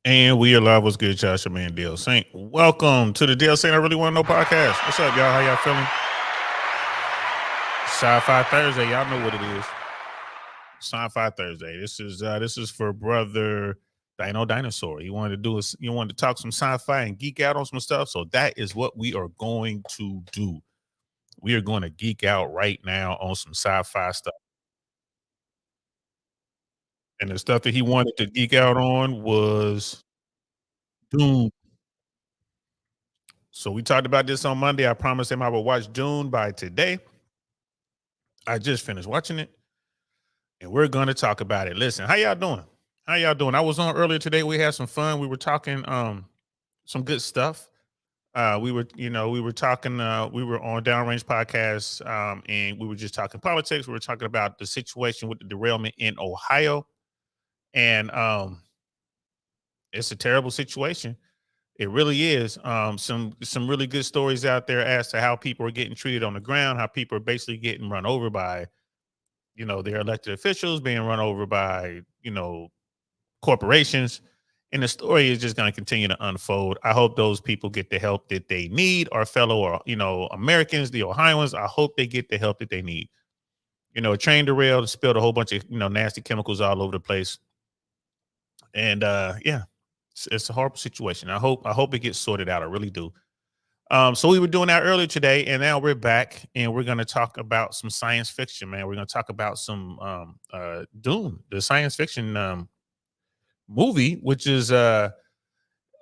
And we are live. What's good, Josh? Your man, Dale Saint. Welcome to the Dale Saint I Really Want to Know podcast. What's up, y'all? How y'all feeling? Sci-Fi Thursday. Y'all know what it is. Sci-Fi Thursday. This is for brother Dino Dinosaur. He wanted to talk some sci-fi and geek out on some stuff. So that is what we are going to do. We are going to geek out right now on some sci-fi stuff. And the stuff that he wanted to geek out on was Doom. So we talked about this on Monday. I promised him I would watch Dune by today. I just finished watching it, and we're going to talk about it. Listen, how y'all doing? How y'all doing? I was on earlier today. We had some fun. We were talking some good stuff. We were talking. We were on Downrange Podcast, and we were just talking politics. We were talking about the situation with the derailment in Ohio, and it's a terrible situation. It really is. Some really good stories out there as to how people are getting treated on the ground, how people are basically getting run over by their elected officials, being run over by corporations, and the story is just going to continue to unfold. I hope those people get the help that they need. Our fellow or Americans, the Ohioans, I hope they get the help that they need. A train derailed, spilled a whole bunch of nasty chemicals all over the place, and yeah, it's a horrible situation. I hope it gets sorted out. I really do. So we were doing that earlier today, and now we're back, and we're going to talk about some science fiction, man. We're going to talk about some Dune, the science fiction movie, which is an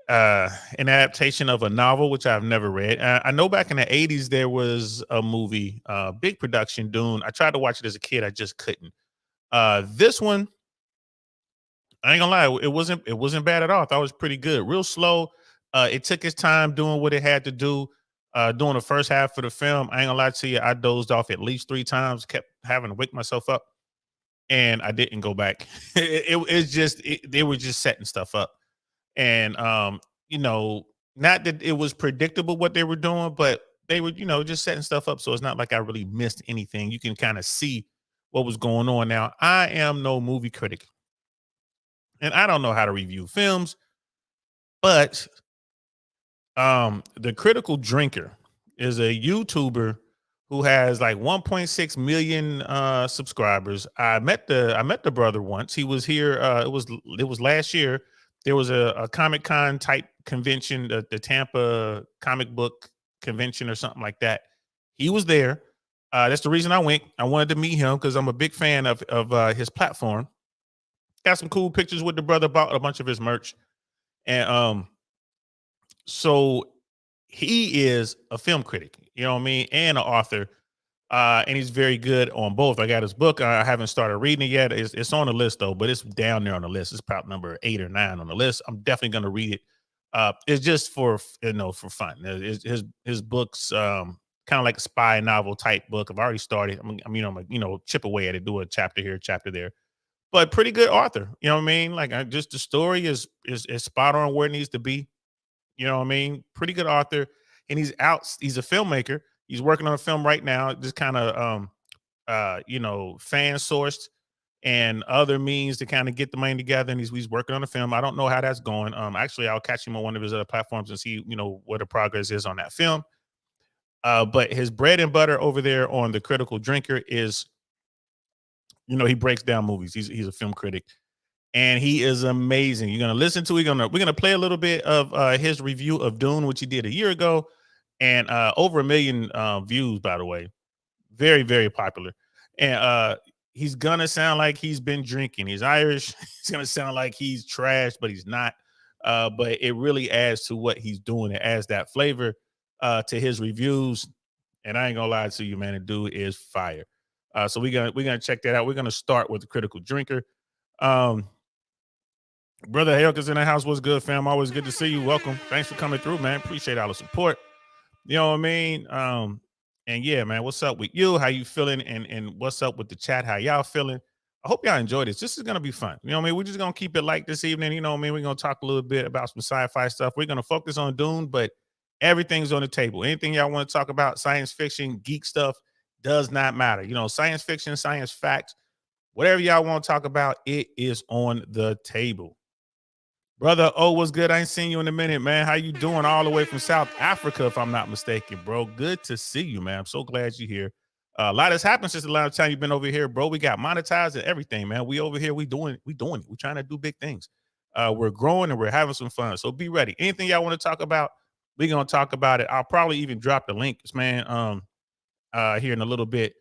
adaptation of a novel which I've never read. I know back in the '80s there was a movie, big production, Dune. I tried to watch it as a kid, I just couldn't. This one, I ain't gonna lie, it wasn't bad at all. I thought it was pretty good. Real slow. It took its time doing what it had to do. Doing the first half of the film, I ain't gonna lie to you, I dozed off at least 3 times, kept having to wake myself up, and I didn't go back. They were just setting stuff up, and you know, not that it was predictable what they were doing, but they were just setting stuff up. So it's not like I really missed anything. You can kind of see what was going on. Now, I am no movie critic, and I don't know how to review films, but the Critical Drinker is a YouTuber who has like 1.6 million subscribers. I met the brother once. He was here. It was last year. There was a Comic Con type convention, the Tampa Comic Book Convention or something like that. He was there. That's the reason I went. I wanted to meet him because I'm a big fan of his platform. Got some cool pictures with the brother. Bought a bunch of his merch, and so he is a film critic, you know what I mean, and an author. And he's very good on both. I got his book. I haven't started reading it yet. It's on the list though, but it's down there on the list. It's probably number 8 or 9 on the list. I'm definitely going to read it. It's just for fun. His books, kind of like a spy novel type book. I've already started. I'm chip away at it, do a chapter here, chapter there. But pretty good author. You know what I mean? Like just the story is spot on where it needs to be. You know what I mean? Pretty good author, and he's out. He's a filmmaker. He's working on a film right now. Just kind of fan sourced and other means to kind of get the money together. And he's working on a film. I don't know how that's going. Actually, I'll catch him on one of his other platforms and see what the progress is on that film. But his bread and butter over there on the Critical Drinker is, he breaks down movies. He's a film critic and he is amazing. You're gonna listen to. We're gonna play a little bit of his review of Dune, which he did a year ago, and over a million views, by the way. Very very popular, and he's gonna sound like he's been drinking. He's Irish. He's gonna sound like he's trash, but he's not. But it really adds to what he's doing. It adds that flavor to his reviews, and I ain't gonna lie to you, man. The dude is fire. So we're gonna check that out. We're gonna start with the Critical Drinker. Um, Brother Helk is in the house. What's good, fam? Always good to see you. Welcome. Thanks for coming through, man. Appreciate all the support. You know what I mean? And yeah, man, what's up with you? How you feeling? And what's up with the chat? How y'all feeling? I hope y'all enjoy this. This is gonna be fun. You know what I mean? We're just gonna keep it light this evening. You know what I mean? We're gonna talk a little bit about some sci-fi stuff. We're gonna focus on Dune, but everything's on the table. Anything y'all want to talk about, science fiction, geek stuff, does not matter. Science fiction, science facts, whatever y'all want to talk about, it is on the table. Brother O, what's good? I ain't seen you in a minute, man. How you doing? All the way from South Africa, if I'm not mistaken, bro. Good to see you, man. I'm so glad you're here. A lot has happened since the last time you've been over here, bro. We got monetized and everything, man. We over here, we doing it. We're trying to do big things. We're growing and we're having some fun. So be ready. Anything y'all want to talk about, we're gonna talk about it. I'll probably even drop the links, man, here in a little bit.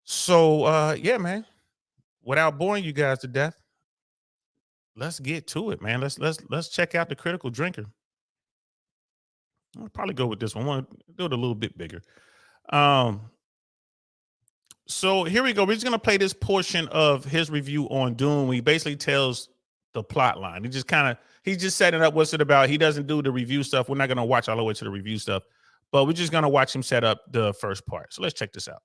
So yeah, man. Without boring you guys to death, let's get to it, man. Let's check out the critical drinker. I'll probably go with this one. I want to do it a little bit bigger. Um, so here we go. We're just gonna play this portion of his review on Doom. He basically tells the plot line. He's just setting up what's it about. He doesn't do the review stuff. We're not gonna watch all the way to the review stuff, but we're just gonna watch him set up the first part. So let's check this out.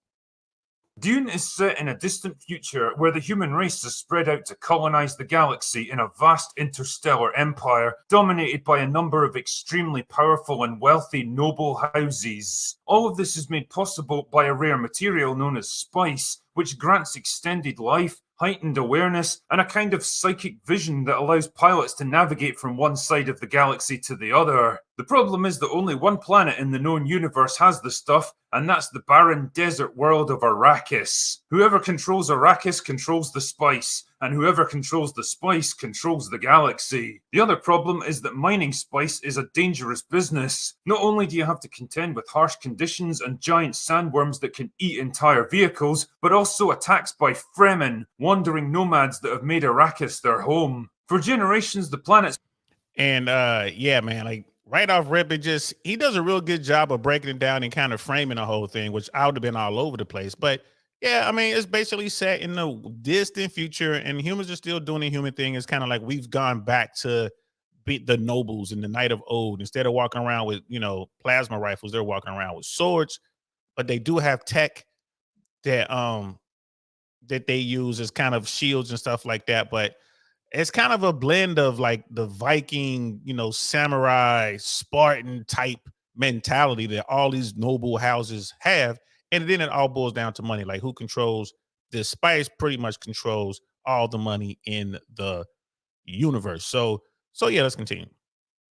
Dune is set in a distant future where the human race has spread out to colonize the galaxy in a vast interstellar empire dominated by a number of extremely powerful and wealthy noble houses. All of this is made possible by a rare material known as spice, which grants extended life, heightened awareness, and a kind of psychic vision that allows pilots to navigate from one side of the galaxy to the other. The problem is that only one planet in the known universe has the stuff, and that's the barren desert world of Arrakis. Whoever controls Arrakis controls the spice, and whoever controls the spice controls the galaxy. The other problem is that mining spice is a dangerous business. Not only do you have to contend with harsh conditions and giant sandworms that can eat entire vehicles, but also attacks by Fremen, wandering nomads that have made Arrakis their home. For generations, the planet's... And yeah, man, like right off rip, he does a real good job of breaking it down and kind of framing the whole thing, which I would have been all over the place. But yeah, I mean, it's basically set in the distant future, and humans are still doing the human thing. It's kind of like we've gone back to be the nobles in the night of old. Instead of walking around with, plasma rifles, they're walking around with swords, but they do have tech that that they use as kind of shields and stuff like that. But it's kind of a blend of like the Viking, samurai, Spartan type mentality that all these noble houses have. And then it all boils down to money. Like who controls this spice pretty much controls all the money in the universe. So yeah, let's continue.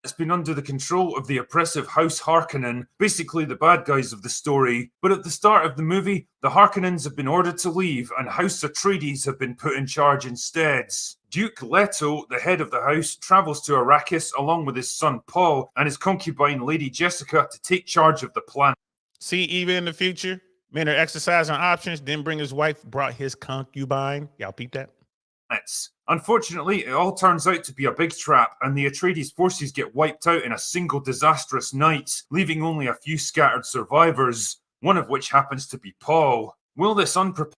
It's been under the control of the oppressive House Harkonnen, basically the bad guys of the story. But at the start of the movie, the Harkonnens have been ordered to leave and House Atreides have been put in charge instead. Duke Leto, the head of the house, travels to Arrakis along with his son Paul and his concubine Lady Jessica to take charge of the planet. See, even in the future, men are exercising options, didn't bring his wife, brought his concubine. Y'all peep that? Unfortunately, it all turns out to be a big trap, and the Atreides forces get wiped out in a single disastrous night, leaving only a few scattered survivors, one of which happens to be Paul. Will this unprepared...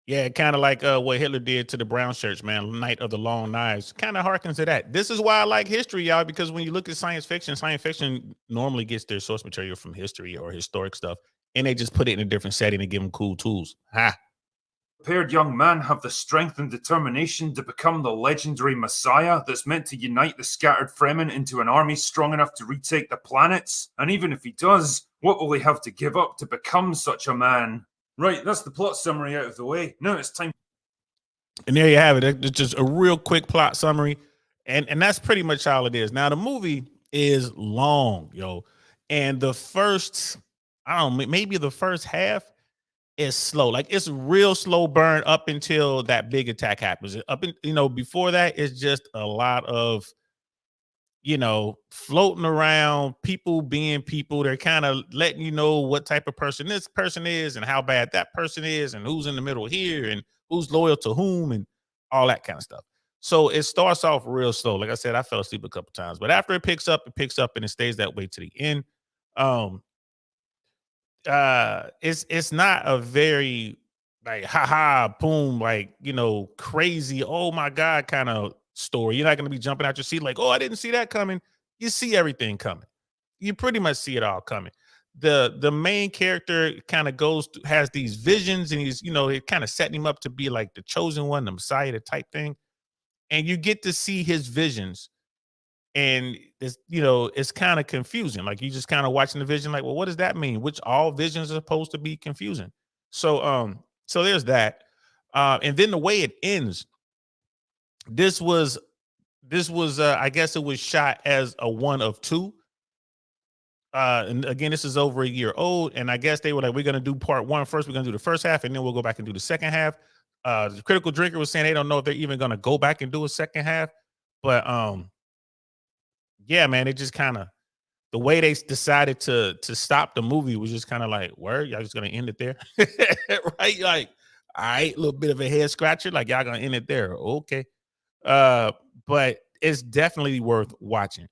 Yeah, kind of like what Hitler did to the brown shirts, man, Night of the Long Knives. Kind of harkens to that. This is why I like history, y'all, because when you look at science fiction normally gets their source material from history or historic stuff, and they just put it in a different setting and give them cool tools. Prepared young man have the strength and determination to become the legendary Messiah that's meant to unite the scattered Fremen into an army strong enough to retake the planets? And even if he does, what will he have to give up to become such a man? Right, that's the plot summary out of the way. Now it's time. And there you have it. It's just a real quick plot summary. And that's pretty much all it is. Now, the movie is long, yo. And the first, I don't know, maybe the first half is slow. Like it's real slow burn up until that big attack happens. Before that, it's just a lot of, floating around, people being people. They're kind of letting you know what type of person this person is and how bad that person is and who's in the middle here and who's loyal to whom and all that kind of stuff. So it starts off real slow. Like I said, I fell asleep a couple times, but after it picks up and it stays that way to the end. It's not a very like haha boom like crazy oh my god kind of story. You're not going to be jumping out your seat like, oh, I didn't see that coming. You see everything coming. You pretty much see it all coming. The main character kind of has these visions, and he's it kind of setting him up to be like the chosen one, the Messiah, the type thing, and you get to see his visions. And it's kind of confusing. Like you just kind of watching the vision, like, well, what does that mean? Which all visions are supposed to be confusing. So there's that. And then the way it ends, this was This was, I guess it was shot as a one of two. And again, this is over a year old, and I guess they were like, "We're gonna do part one first. We're gonna do the first half, and then we'll go back and do the second half." The Critical Drinker was saying they don't know if they're even gonna go back and do a second half, but yeah, man, it just kind of the way they decided to stop the movie was just kind of like, "Word, y'all just gonna end it there, right?" Like, all right, a little bit of a head scratcher, like y'all gonna end it there, okay? Uh, but it's definitely worth watching.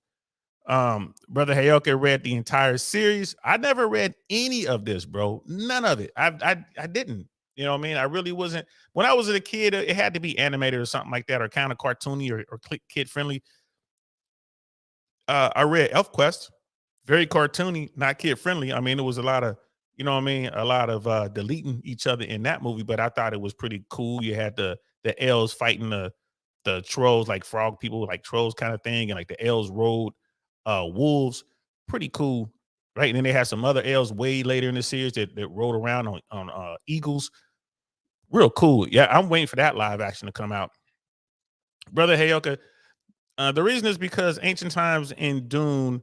Brother Hayoka read the entire series. I never read any of this, bro. None of it. I didn't. You know what I mean? I really wasn't. When I was a kid, it had to be animated or something like that, or kind of cartoony or kid friendly. I read ElfQuest, very cartoony, not kid friendly. I mean, it was a lot of, you know what I mean, a lot of deleting each other in that movie, but I thought it was pretty cool. You had the elves fighting the trolls, like frog people, like trolls kind of thing, and like the elves rode wolves. Pretty cool, right? And then they had some other elves way later in the series that rode around on eagles. Real cool. Yeah, I'm waiting for that live action to come out. Brother Hayoka, the reason is because ancient times in Dune,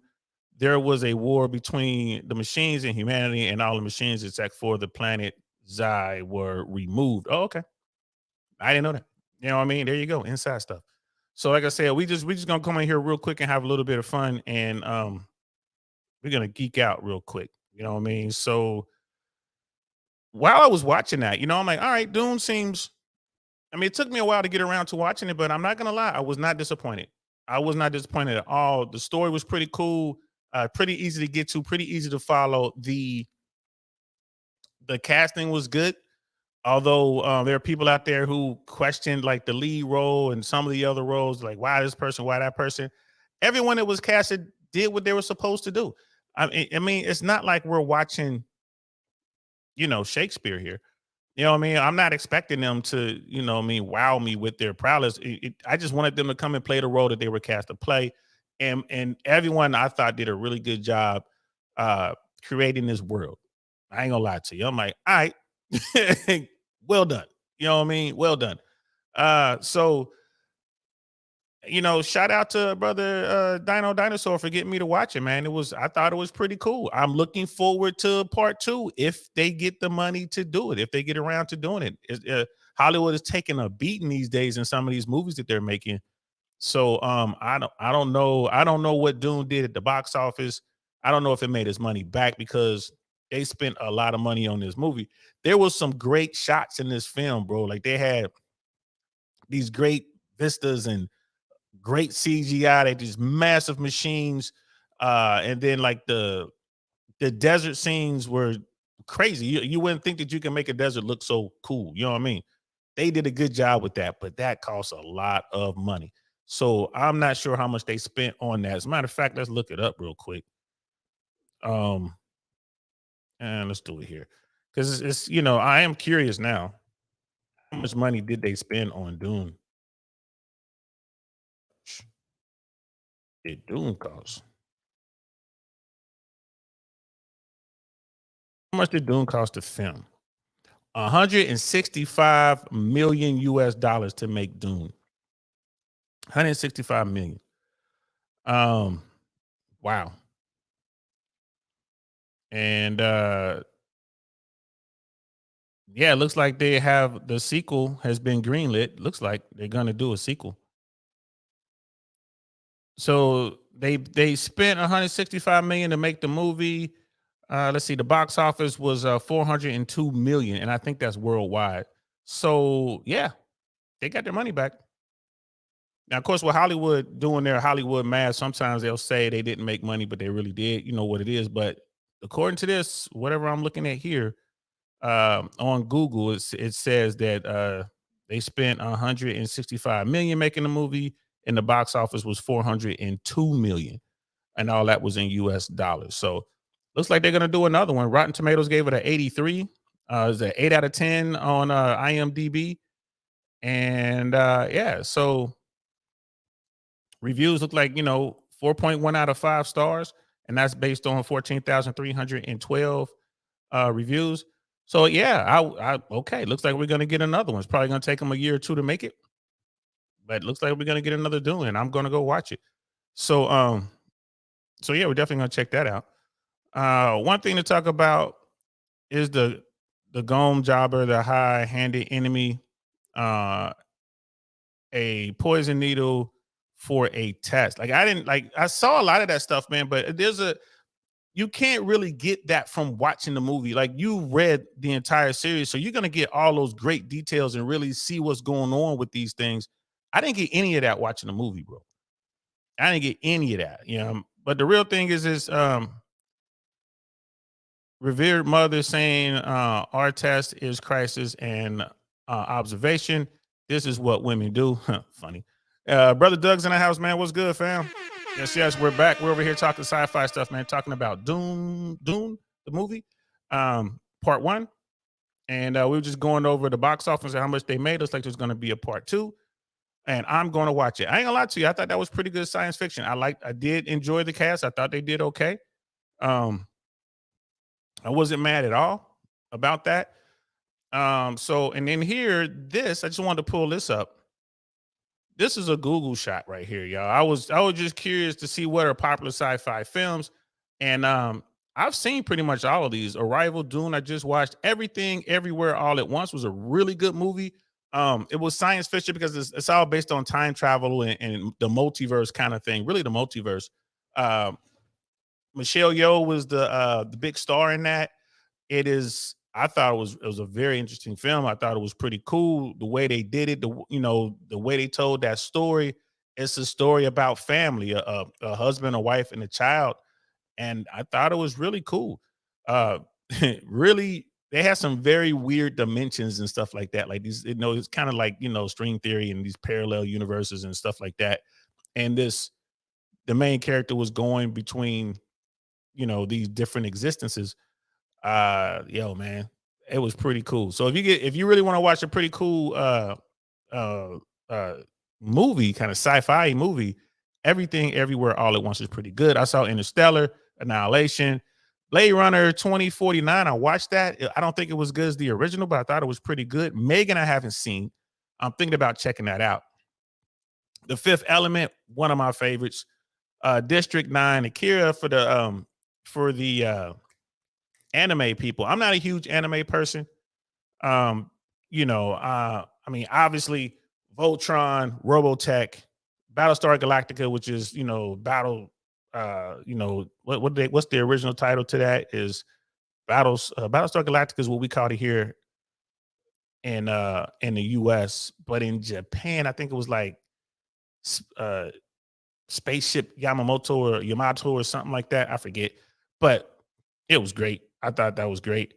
there was a war between the machines and humanity, and all the machines except for the planet Zai were removed. Oh, okay. I didn't know that. You know what I mean? There you go, inside stuff. So, like I said, we just gonna come in here real quick and have a little bit of fun, and we're gonna geek out real quick. You know what I mean? So while I was watching that, I'm like, all right, Dune seems. I mean, it took me a while to get around to watching it, but I'm not gonna lie, I was not disappointed. I was not disappointed at all. The story was pretty cool, pretty easy to get to, pretty easy to follow. The casting was good, although there are people out there who questioned like the lead role and some of the other roles, like why this person, why that person. Everyone that was casted did what they were supposed to do. I mean, it's not like we're watching, Shakespeare here. You know what I mean? I'm not expecting them to, wow me with their prowess. I just wanted them to come and play the role that they were cast to play, and everyone I thought did a really good job creating this world. I ain't gonna lie to you. I'm like, all right, well done. You know what I mean? Well done. So shout out to brother Dino Dinosaur for getting me to watch it, man. I thought it was pretty cool. I'm looking forward to part two if they get the money to do it, if they get around to doing it. Hollywood is taking a beating these days in some of these movies that they're making. So I don't know what Dune did at the box office. I don't know if it made its money back because they spent a lot of money on this movie. There was some great shots in this film, bro. Like they had these great vistas and great CGI. They these massive machines, and then like the desert scenes were crazy. You wouldn't think that you can make a desert look so cool. You know what I mean? They did a good job with that, but that costs a lot of money. So I'm not sure how much they spent on that. As a matter of fact, let's look it up real quick. Um, and let's do it here because I am curious now. How much money did they spend on Dune? Did Dune cost? How much did Dune cost to film? 165 million US dollars to make Dune. 165 million. Um, wow. And yeah, it looks like they have the sequel has been greenlit. Looks like they're gonna do a sequel. So they spent 165 million to make the movie. Let's see, the box office was 402 million, and I think that's worldwide. So yeah, they got their money back. Now, of course, with Hollywood doing their Hollywood math, sometimes they'll say they didn't make money, but they really did. You know what it is. But according to this, whatever I'm looking at here on Google, it says that they spent 165 million making the movie, and the box office was 402 million, and all that was in US dollars. So looks like they're gonna do another one. Rotten Tomatoes gave it an 83. It's an 8 out of 10 on IMDb, and yeah, so reviews look like 4.1 out of 5 stars, and that's based on 14,312 reviews. So yeah, I okay. Looks like we're gonna get another one. It's probably gonna take them a year or two to make it, but it looks like we're gonna get another Dune, and I'm gonna go watch it. So so yeah, we're definitely gonna check that out. One thing to talk about is the Gom Jobber, the high-handed enemy, uh, a poison needle for a test. Like I didn't like I saw a lot of that stuff, man, but there's a you can't really get that from watching the movie. Like you read the entire series, so you're gonna get all those great details and really see what's going on with these things. I didn't get any of that watching the movie, bro. I didn't get any of that, you know. But the real thing is revered mother saying our test is crisis and observation. This is what women do. Funny. Brother Doug's in the house, man. What's good, fam? Yes, we're back. We're over here talking sci-fi stuff, man. Talking about Dune, the movie, part one. And we were just going over the box office and how much they made us. Like there's going to be a part two, and I'm going to watch it. I ain't gonna lie to you. I thought that was pretty good science fiction. I did enjoy the cast. I thought they did okay. Um, I wasn't mad at all about that. So and then here, this I just wanted to pull this up. This is a Google shot right here, y'all. I was just curious to see what are popular sci-fi films, and I've seen pretty much all of these. Arrival, Dune, I just watched. Everything, Everywhere, All at Once was a really good movie. It was science fiction because it's all based on time travel and the multiverse kind of thing. Really, the multiverse. Um, Michelle Yeoh was the big star in that. It is. I thought it was a very interesting film. I thought it was pretty cool the way they did it. The way they told that story. It's a story about family, a husband, a wife, and a child. And I thought it was really cool. Uh, really, they had some very weird dimensions and stuff like that. Like these, it's kind of like string theory and these parallel universes and stuff like that. And the main character was going between these different existences. Yo, man, it was pretty cool. So if you really want to watch a pretty cool uh uh movie, kind of sci-fi movie, Everything Everywhere All at Once is pretty good. I saw Interstellar, Annihilation, Blade Runner 2049. I watched that. I don't think it was good as the original, but I thought it was pretty good. Megan, I haven't seen. I'm thinking about checking that out. The Fifth Element, one of my favorites. District 9, Akira for the anime people. I'm not a huge anime person. Um, I mean, obviously, Voltron, Robotech, Battlestar Galactica, which is battle. What's the original title to that? Is Battlestar Galactica is what we call it here in the U.S., but in Japan, I think it was like uh Spaceship Yamato or something like that. I forget, but it was great. I thought that was great.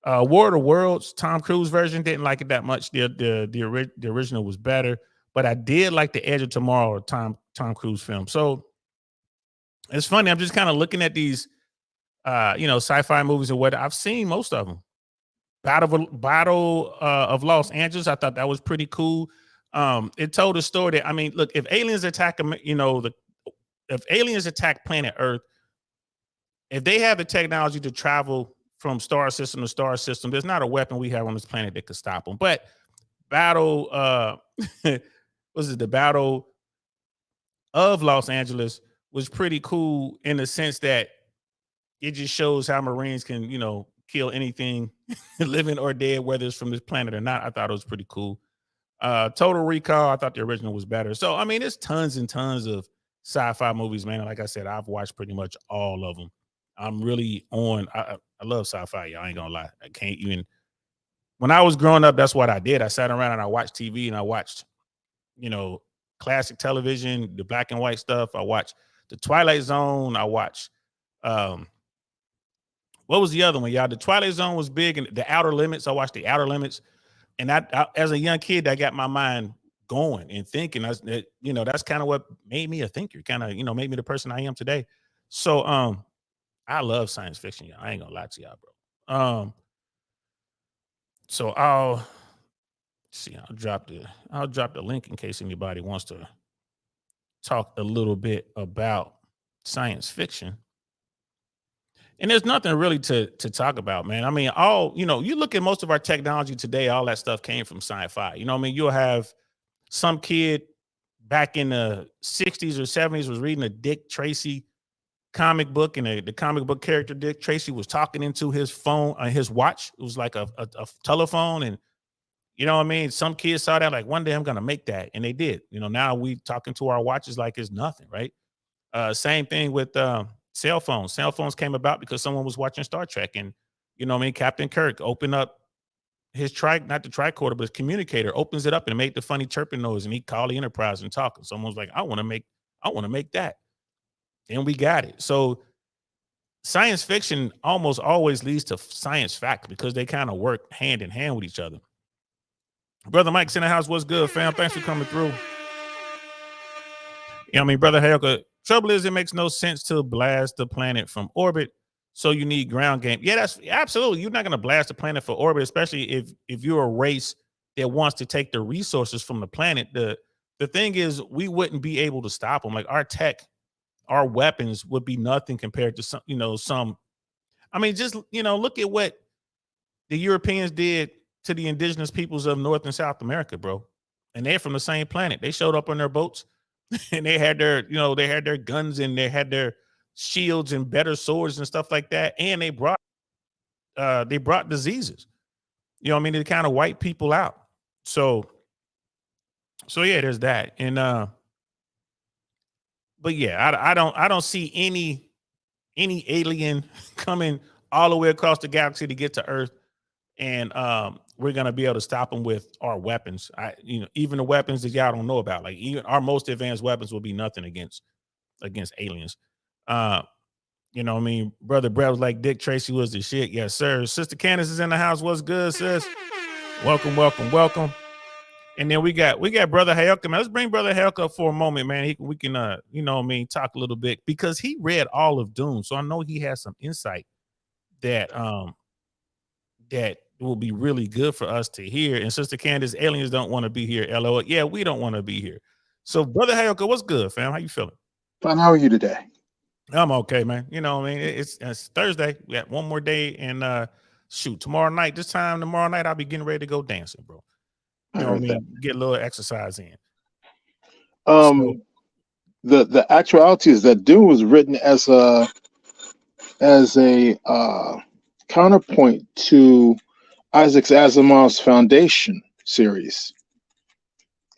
War of the Worlds, Tom Cruise version, didn't like it that much. The original was better, but I did like the Edge of Tomorrow Tom Cruise film. So it's funny. I'm just kind of looking at these, sci-fi movies and what I've seen most of them. Battle of Los Angeles. I thought that was pretty cool. It told a story that look, if aliens attack if aliens attack planet Earth, if they have the technology to travel from star system to star system, there's not a weapon we have on this planet that could stop them. But battle, was it the Battle of Los Angeles was pretty cool in the sense that it just shows how Marines can, kill anything living or dead, whether it's from this planet or not. I thought it was pretty cool. Total Recall, I thought the original was better. So, there's tons and tons of sci-fi movies, man. And like I said, I've watched pretty much all of them. I'm really I love sci-fi, y'all. I ain't gonna lie. I can't even. When I was growing up, that's what I did. I sat around and I watched TV and I watched, classic television, the black and white stuff. I watched The Twilight Zone. I watched, what was the other one, y'all? The Twilight Zone was big, and The Outer Limits. I watched The Outer Limits, and as a young kid, that got my mind going and thinking. That's kind of what made me a thinker. Kind of, made me the person I am today. So, I love science fiction, y'all. I ain't gonna lie to y'all, bro. So I'll see. I'll drop the link in case anybody wants to talk a little bit about science fiction. And there's nothing really to talk about, man. You look at most of our technology today, all that stuff came from sci-fi. You'll have some kid back in the 60s or 70s was reading a Dick Tracy comic book, and the comic book character Dick Tracy was talking into his phone, his watch. It was like a telephone, and you know what I mean. Some kids saw that like one day I'm gonna make that, and they did. You know, now we talking to our watches like it's nothing, right? Same thing with cell phones. Cell phones came about because someone was watching Star Trek, and you know what I mean. Captain Kirk opened up his not the tricorder, but his communicator, opens it up and it made the funny chirping noise, and he called the Enterprise and talking. Someone was like, I want to make that. And we got it. So science fiction almost always leads to science fact because they kind of work hand in hand with each other. Brother Mike's in the house. What's good, fam? Thanks for coming through. You know what I mean, Brother Helga, trouble is it makes no sense to blast the planet from orbit. So you need ground game. Yeah, that's absolutely. You're not going to blast the planet for orbit, especially if you're a race that wants to take the resources from the planet. The thing is, we wouldn't be able to stop them. Like our tech, our weapons would be nothing compared to some. I mean, just look at what the Europeans did to the indigenous peoples of North and South America, bro. And they're from the same planet. They showed up on their boats and they had their guns and they had their shields and better swords and stuff like that. And they brought diseases. You know what I mean? To kind of wipe people out. So yeah, there's that. And but yeah, I don't see any alien coming all the way across the galaxy to get to Earth, and we're gonna be able to stop them with our weapons. Even the weapons that y'all don't know about, like even our most advanced weapons will be nothing against aliens. You know what I mean? Brother Brett was like Dick Tracy was the shit. Yes, sir. Sister Candace is in the house. What's good, sis? Welcome. And then we got Brother Helka, man. Let's bring Brother Helka up for a moment, man. We can talk a little bit because he read all of Dune. So I know he has some insight that that will be really good for us to hear. And Sister Candace, aliens don't want to be here. LOL. Yeah, we don't want to be here. So Brother Helka, what's good, fam? How you feeling? Fine. How are you today? I'm okay, man. You know what I mean? It's Thursday. We got one more day, and tomorrow night, I'll be getting ready to go dancing, bro. You know what I mean? Get a little exercise in. The actuality is that Dune was written as a counterpoint to Isaac Asimov's Foundation series.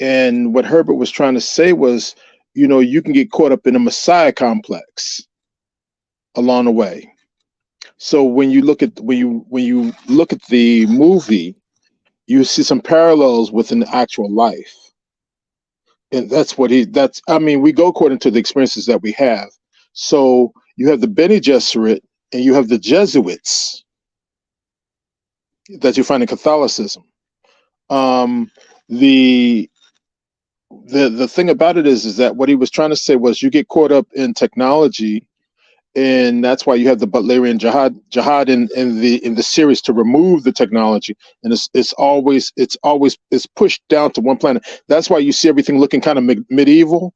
And what Herbert was trying to say was, you can get caught up in a Messiah complex along the way. So when you look at the movie, you see some parallels within the actual life. And we go according to the experiences that we have. So you have the Bene Gesserit and you have the Jesuits that you find in Catholicism. The thing about it is that what he was trying to say was you get caught up in technology, and that's why you have the Butlerian jihad in the series to remove the technology, and it's always pushed down to one planet. That's why you see everything looking kind of medieval.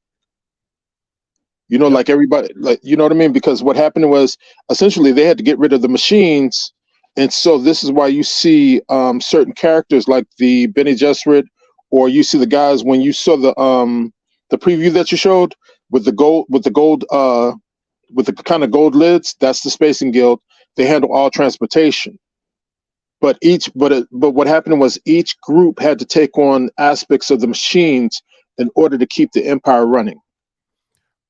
Yep. Like everybody, like, you know what I mean? Because what happened was essentially they had to get rid of the machines, and so this is why you see certain characters like the Bene Gesserit, or you see the guys when you saw the preview that you showed with the gold with the kind of gold lids. That's the Spacing Guild. They handle all transportation. But what happened was each group had to take on aspects of the machines in order to keep the empire running.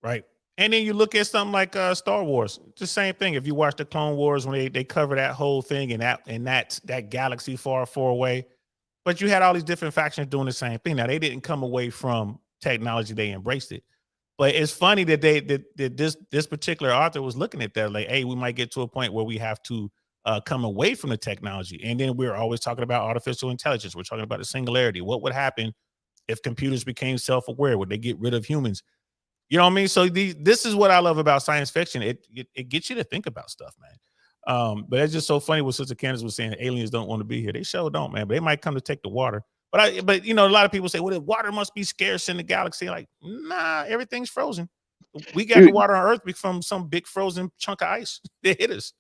Right. And then you look at something like Star Wars, the same thing. If you watch the Clone Wars, when they cover that whole thing and that galaxy far, far away, but you had all these different factions doing the same thing. Now they didn't come away from technology; they embraced it. But it's funny that this particular author was looking at that like, hey, we might get to a point where we have to come away from the technology. And then we're always talking about artificial intelligence. We're talking about the singularity. What would happen if computers became self-aware? Would they get rid of humans? You know what I mean? So this is what I love about science fiction. It gets you to think about stuff, man. But it's just so funny what Sister Candace was saying. Aliens don't want to be here. They sure don't, man. But they might come to take the water. But a lot of people say, well, the water must be scarce in the galaxy. Like, nah, everything's frozen. We got the water on Earth from some big frozen chunk of ice that hit us.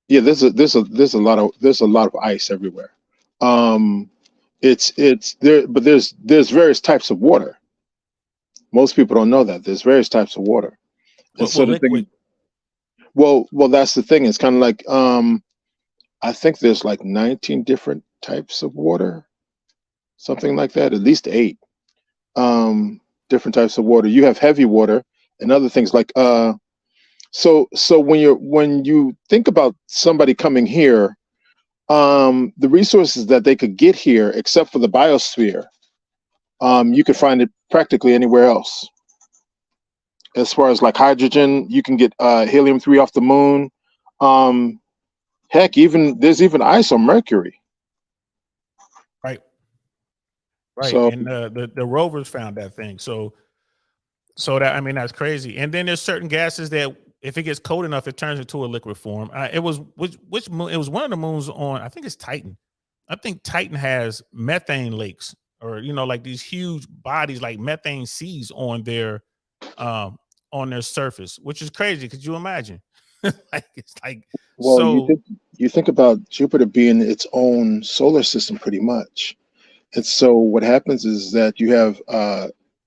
Yeah, there's a lot of ice everywhere. It's there, but there's various types of water. Most people don't know that there's various types of water. And so the liquid. thing, well, that's the thing. It's kind of like I think there's like 19 different types of water, something like that. At least 8 different types of water. You have heavy water and other things like so when you think about somebody coming here, the resources that they could get here, except for the biosphere, you could find it practically anywhere else. As far as like hydrogen, you can get helium-3 off the moon. Heck, there's even ice on Mercury. Right. So And the rovers found that thing. So that, I mean, that's crazy. And then there's certain gases that if it gets cold enough, it turns into a liquid form. It was which moon? It was one of the moons on, I think it's Titan. I think Titan has methane lakes, or like these huge bodies like methane seas on their surface, which is crazy. Could you imagine? It's like, well, so you think about Jupiter being its own solar system pretty much. And so what happens is that you have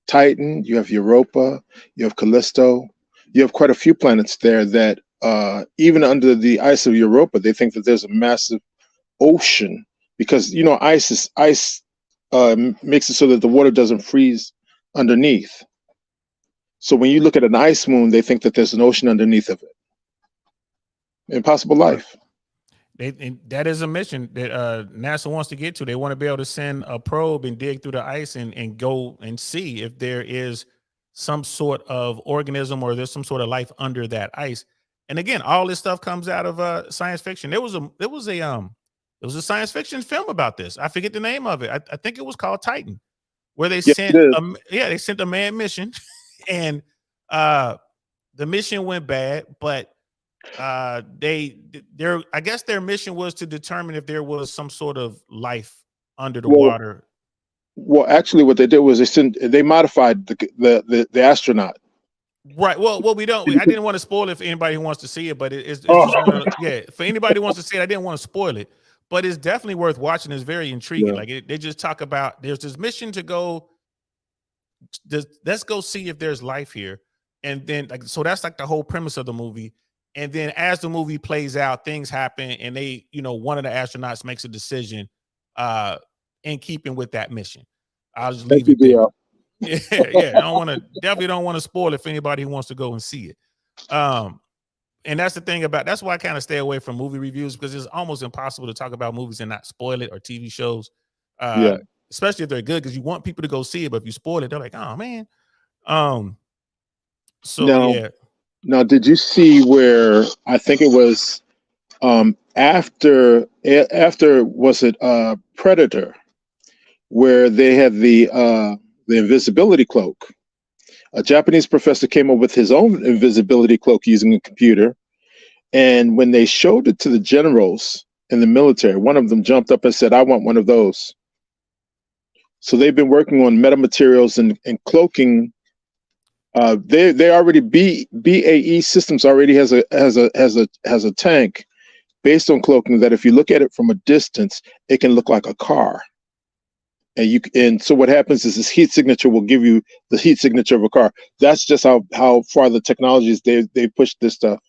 Titan, you have Europa, you have Callisto, you have quite a few planets there that even under the ice of Europa, they think that there's a massive ocean because ice makes it so that the water doesn't freeze underneath. So when you look at an ice moon, they think that there's an ocean underneath of it. Impossible life. and that is a mission that NASA wants to get to. They want to be able to send a probe and dig through the ice and go and see if there is some sort of organism or there's some sort of life under that ice. And again, all this stuff comes out of science fiction. There was a science fiction film about this. I forget the name of it. I think it was called Titan, where they sent they sent a manned mission, and the mission went bad, but I guess their mission was to determine if there was some sort of life under the water. Well, actually, what they did was they modified the astronaut. Right. Well, we don't. I didn't want to spoil it for anybody who wants to see it, but it's just one of for anybody who wants to see it, I didn't want to spoil it, but it's definitely worth watching. It's very intriguing. Yeah. Like they just talk about there's this mission to go. Let's go see if there's life here, and then so that's like the whole premise of the movie. And then as the movie plays out, things happen, and they, one of the astronauts makes a decision in keeping with that mission. I'll just leave it there. Yeah. I definitely don't want to spoil it for anybody who wants to go and see it. And that's the thing that's why I kind of stay away from movie reviews, because it's almost impossible to talk about movies and not spoil it, or TV shows. Especially if they're good, because you want people to go see it, but if you spoil it, they're like, oh man. Now, did you see where I think it was after was it Predator, where they had the invisibility cloak? A Japanese professor came up with his own invisibility cloak using a computer, and when they showed it to the generals in the military, one of them jumped up and said, "I want one of those." So they've been working on metamaterials and cloaking. They already BAE Systems already has a tank based on cloaking that if you look at it from a distance, it can look like a car. And so what happens is this heat signature will give you the heat signature of a car. That's just how far the technology is. They pushed this stuff.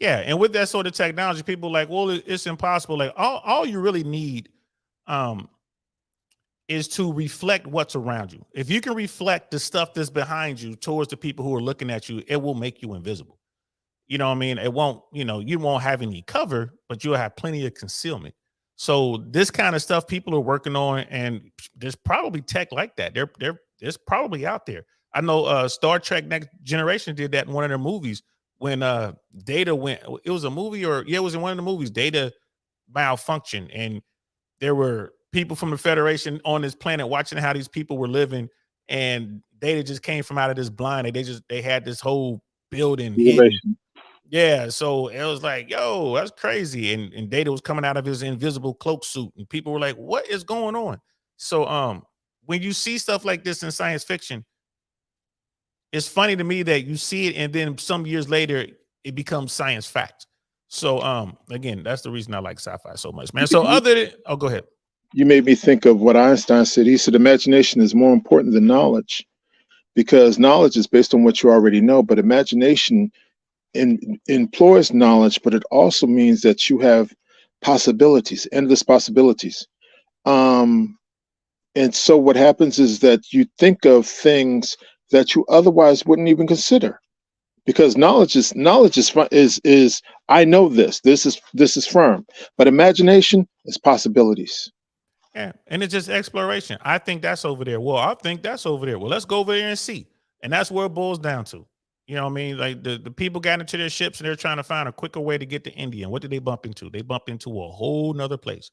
Yeah, and with that sort of technology, people are like, well, it's impossible. Like all you really need is to reflect what's around you. If you can reflect the stuff that's behind you towards the people who are looking at you, it will make you invisible. You know what I mean? It won't, you won't have any cover, but you'll have plenty of concealment. So this kind of stuff people are working on, and there's probably tech like that. There's probably out there. I know Star Trek Next Generation did that in one of their movies when Data went. It was a movie, it was in one of the movies. Data malfunctioned, and there were people from the Federation on this planet watching how these people were living, and Data just came from out of this blind. They had this whole building hidden. Yeah, so it was like, yo, that's crazy. And Data was coming out of his invisible cloak suit, and people were like, what is going on? So when you see stuff like this in science fiction, it's funny to me that you see it and then some years later it becomes science fact. So again, that's the reason I like sci-fi so much, man. So go ahead. You made me think of what Einstein said. He said imagination is more important than knowledge. because knowledge is based on what you already know, but imagination employs knowledge, but it also means that you have possibilities, endless possibilities. Um, and so what happens is that you think of things that you otherwise wouldn't even consider, because knowledge is I know this is firm, but imagination is possibilities. Yeah, and it's just exploration. I think that's over there. Well, I think that's over there. Well, let's go over there and see. And that's where it boils down to. You know what I mean? Like the people got into their ships and they're trying to find a quicker way to get to India. And what did they bump into? They bump into a whole nother place.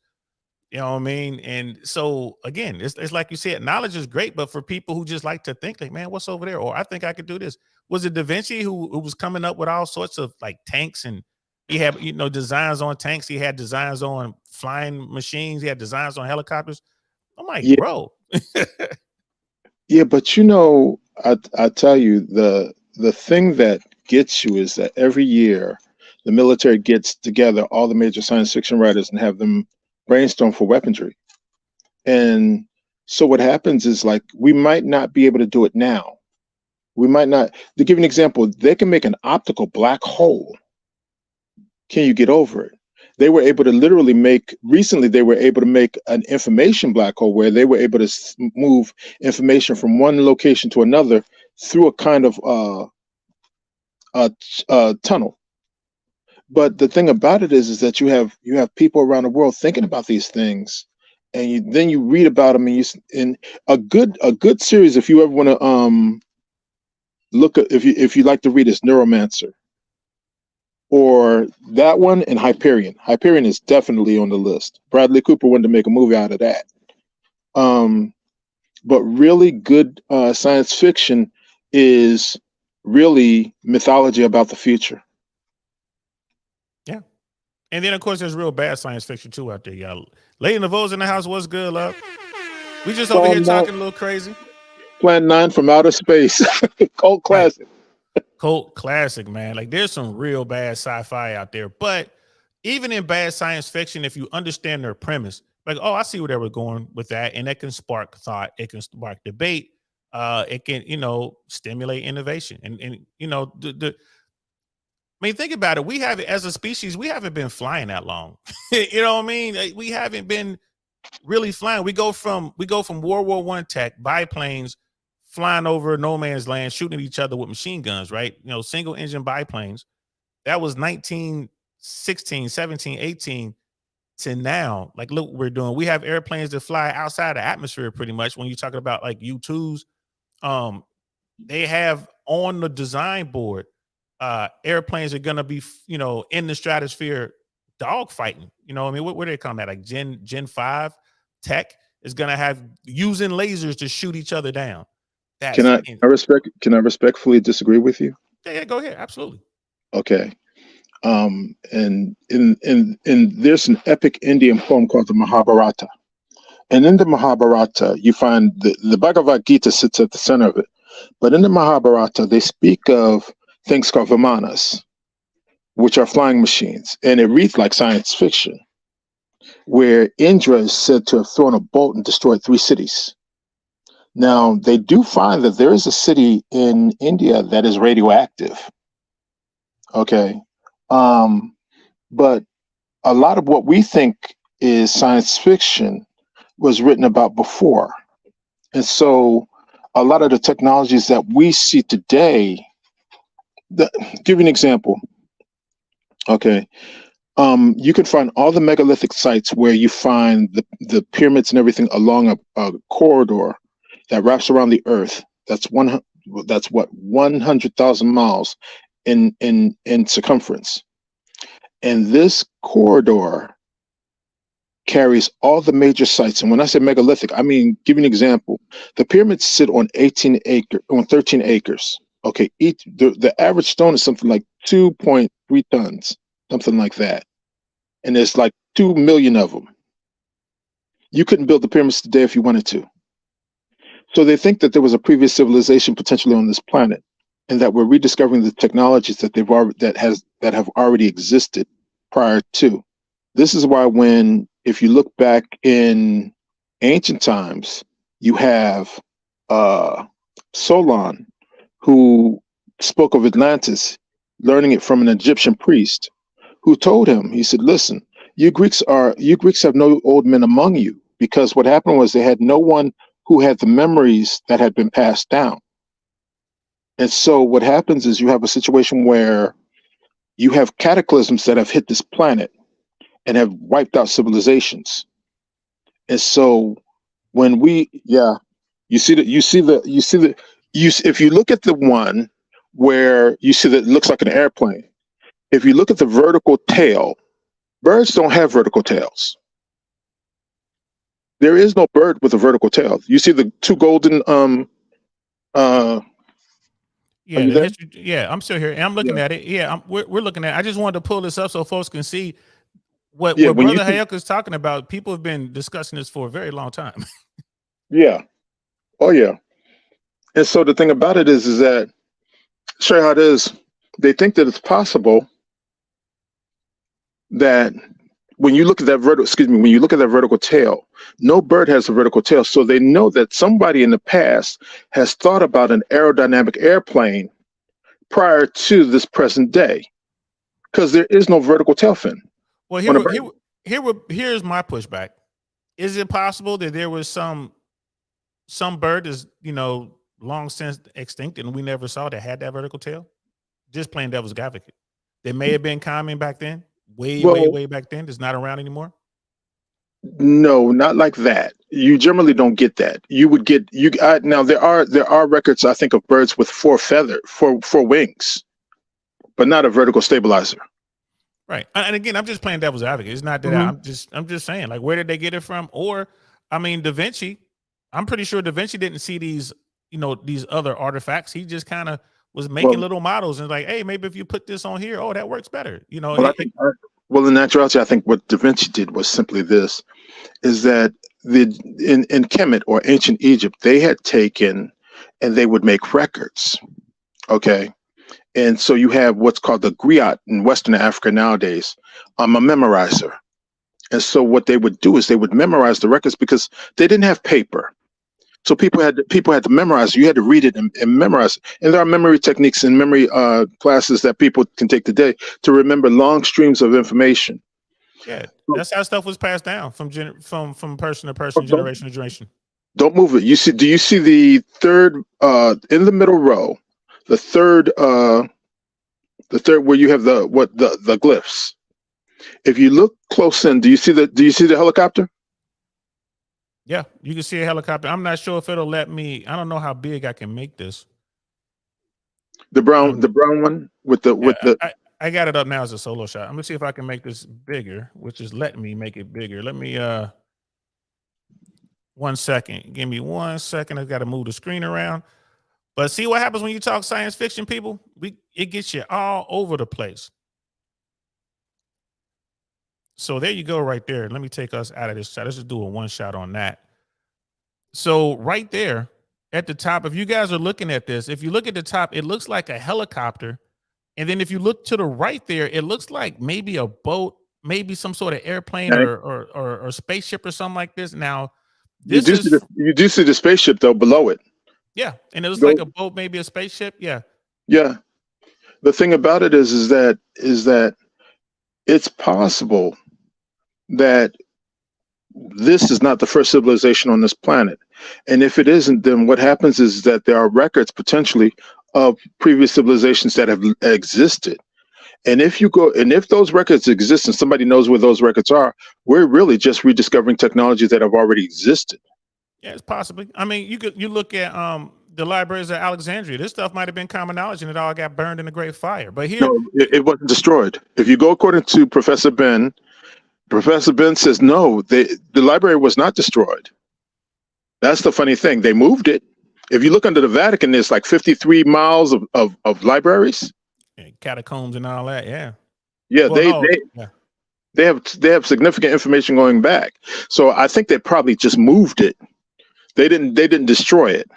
You know what I mean? And so again, it's like you said, knowledge is great, but for people who just like to think, like, man, what's over there? Or I think I could do this. Was it Da Vinci who was coming up with all sorts of like tanks, and he had, designs on tanks, he had designs on flying machines, he had designs on helicopters. I'm like, Yeah, bro. yeah, but I tell you, the thing that gets you is that every year the military gets together all the major science fiction writers and have them brainstorm for weaponry. And so what happens is, like, we might not be able to do it now. We might not. To give you an example, they can make an optical black hole. Can you get over it? They were able to literally recently, they were able to make an information black hole where they were able to move information from one location to another through a kind of tunnel. But the thing about it is that you have people around the world thinking about these things, and then you read about them, and in a good series. If you ever want to look at, if you like to read, is Neuromancer, or that one, and Hyperion. Hyperion is definitely on the list. Bradley Cooper wanted to make a movie out of that. But really good science fiction is really mythology about the future. Yeah. And then of course there's real bad science fiction too out there, y'all. Lady Lavelle's in the house. What's good, love? We just over here talking a little crazy. Plan 9 from Outer Space. Cult classic. Cult classic, man. Like there's some real bad sci-fi out there, but even in bad science fiction, if you understand their premise, like, oh, I see where they were going with that, and that can spark thought, it can spark debate, it can, stimulate innovation, and the I mean, think about it. We haven't, as a species, we haven't been flying that long. You know what I mean? Like, we haven't been really flying. We go from World War I tech, biplanes, flying over no man's land, shooting at each other with machine guns, right? Single engine biplanes. That was 1916, 17, 18 to now. Like, look what we're doing. We have airplanes that fly outside the atmosphere pretty much. When you're talking about like U-2s, they have on the design board, airplanes are going to be, in the stratosphere dog fighting. I mean, what do they call that? Like Gen 5 tech is going to have using lasers to shoot each other down. Can I respectfully disagree with you? Yeah, go ahead. Absolutely. Okay. And in there's an epic Indian poem called the Mahabharata. And in the Mahabharata, you find the Bhagavad Gita sits at the center of it. But in the Mahabharata, they speak of things called vimanas, which are flying machines. And it reads like science fiction, where Indra is said to have thrown a bolt and destroyed 3 cities. Now, they do find that there is a city in India that is radioactive. Okay. But a lot of what we think is science fiction was written about before. And so a lot of the technologies that we see today, give you an example. Okay. You can find all the megalithic sites where you find the pyramids and everything along a corridor that wraps around the earth. That's 100,000 miles in circumference. And this corridor carries all the major sites. And when I say megalithic, I mean, give you an example. The pyramids sit on 13 acres. Okay, the average stone is something like 2.3 tons, something like that. And there's like 2 million of them. You couldn't build the pyramids today if you wanted to. So they think that there was a previous civilization potentially on this planet, and that we're rediscovering the technologies that have already existed prior to. This is why if you look back in ancient times, you have Solon, who spoke of Atlantis, learning it from an Egyptian priest, who told him, he said, "Listen, you Greeks have no old men among you, because what happened was they had no one who had the memories that had been passed down. And so what happens is you have a situation where you have cataclysms that have hit this planet and have wiped out civilizations. And so when if you look at the one where you see that it looks like an airplane, if you look at the vertical tail, birds don't have vertical tails. There is no bird with a vertical tail. You see the two golden are Yeah, you the there? history. Yeah, I'm still here, and I'm looking Yeah. at it. Yeah, we're looking at it. I just wanted to pull this up so folks can see what Yeah, when you Brother see, Hayek is talking about. People have been discussing this for a very long time. yeah. Oh yeah. And so the thing about it is that show you how it is, they think that it's possible that when you look at that when you look at that vertical tail, no bird has a vertical tail. So they know that somebody in the past has thought about an aerodynamic airplane prior to this present day, because there is no vertical tail fin Well, on a bird. here's my pushback. Is it possible that there was some bird is long since extinct and we never saw that had that vertical tail? Just playing devil's advocate. They may have been common back then, way Well, back then. It's not around anymore. no, not like that. You generally don't get that. You would get now there are records, I think, of birds with four wings, but not a vertical stabilizer. Right. And again, I'm just playing devil's advocate. It's not that Mhm. I'm just saying, like, where did they get it from? Or, I mean, Da Vinci, I'm pretty sure Da Vinci didn't see these, these other artifacts. He just kind of was making Well, little models and like, hey, maybe if you put this on here, oh, that works better. well, I think, well, in actuality, I think what Da Vinci did was simply this: is that in Kemet or ancient Egypt, they had taken and they would make records. Okay, and so you have what's called the griot in Western Africa nowadays. I'm a memorizer. And so what they would do is they would memorize the records because they didn't have paper. So people had to memorize. You had to read it and memorize it. And there are memory techniques and memory classes that people can take today to remember long streams of information. yeah, that's how stuff was passed down from from person to Oh, person, generation to generation. don't move it. Do you see the third in the middle row, the third where you have the glyphs? If you look close in, do you see the helicopter? Yeah, you can see a helicopter. I'm not sure if it'll let me. I don't know how big I can make this. The brown one with the I got it up now as a solo shot. I'm gonna see if I can make this bigger, which is letting me make it bigger. Let me 1 second. Give me 1 second. I got to move the screen around. But see what happens when you talk science fiction, people? It gets you all over the place. So there you go, right there. Let me take us out of this shot. Let's just do a one shot on that. So right there at the top, if you guys are looking at this, if you look at the top, it looks like a helicopter. And then if you look to the right there, it looks like maybe a boat, maybe some sort of airplane Okay. or spaceship or something like this. Now, you this is do see the spaceship though below it. yeah, and it looks Go- like a boat, maybe a spaceship. Yeah. Yeah. The thing about it is that it's possible that this is not the first civilization on this planet. And if it isn't, then what happens is that there are records potentially of previous civilizations that have existed. And if those records exist and somebody knows where those records are, we're really just rediscovering technologies that have already existed. Yeah, it's possibly. I mean, you look at the libraries of Alexandria. This stuff might have been common knowledge and it all got burned in the Great Fire. But here, No, it wasn't destroyed. If you go according to Professor Ben says no, the library was not destroyed. That's the funny thing. They moved it. If you look under the Vatican, there's like 53 miles of libraries. catacombs and all that. Yeah. Yeah, Well, no, yeah. they have significant information going back. So I think they probably just moved it. They didn't destroy it.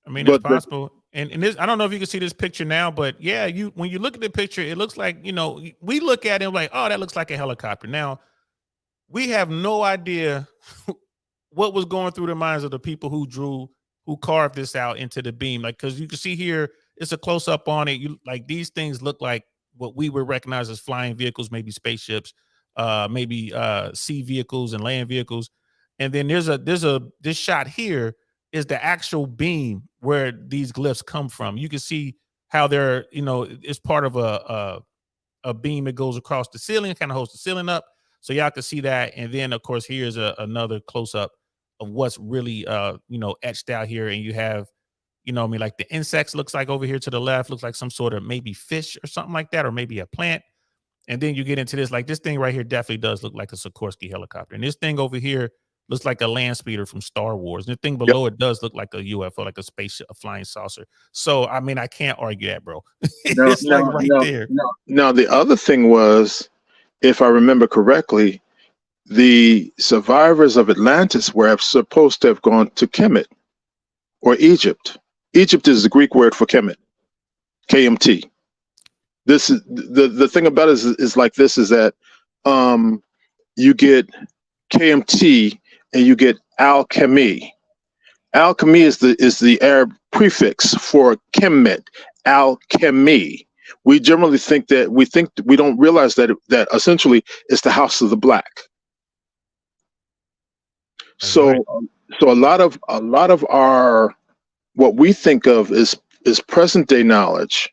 I mean, But it's possible. And this, I don't know if you can see this picture now, but yeah, when you look at the picture, it looks like, we look at it like, oh, that looks like a helicopter. Now, we have no idea what was going through the minds of the people who drew who carved this out into the beam. Like, because you can see here, it's a close up on it. You like these things look like what we would recognize as flying vehicles, maybe spaceships, maybe sea vehicles and land vehicles. And then this shot here is the actual beam where these glyphs come from. You can see how they're, it's part of a beam that goes across the ceiling, kind of holds the ceiling up. So y'all can see that. And then of course, here's another close up of what's really, etched out here. And you have, like the insects looks like over here to the left, looks like some sort of maybe fish or something like that, or maybe a plant. And then you get into this, like this thing right here definitely does look like a Sikorsky helicopter. And this thing over here looks like a land speeder from Star Wars. And the thing below it does look like a UFO, like a spaceship, a flying saucer. So, I mean, I can't argue that, bro. It's there. Now, the other thing was, if I remember correctly, the survivors of Atlantis were supposed to have gone to Kemet or Egypt. Egypt is the Greek word for Kemet, KMT. This is the thing about it is like this is that you get KMT and you get alchemy. Alchemy is the Arab prefix for Kemet, alchemy. We generally think we don't realize that essentially it's the house of the black. So a lot of our what we think of is present day knowledge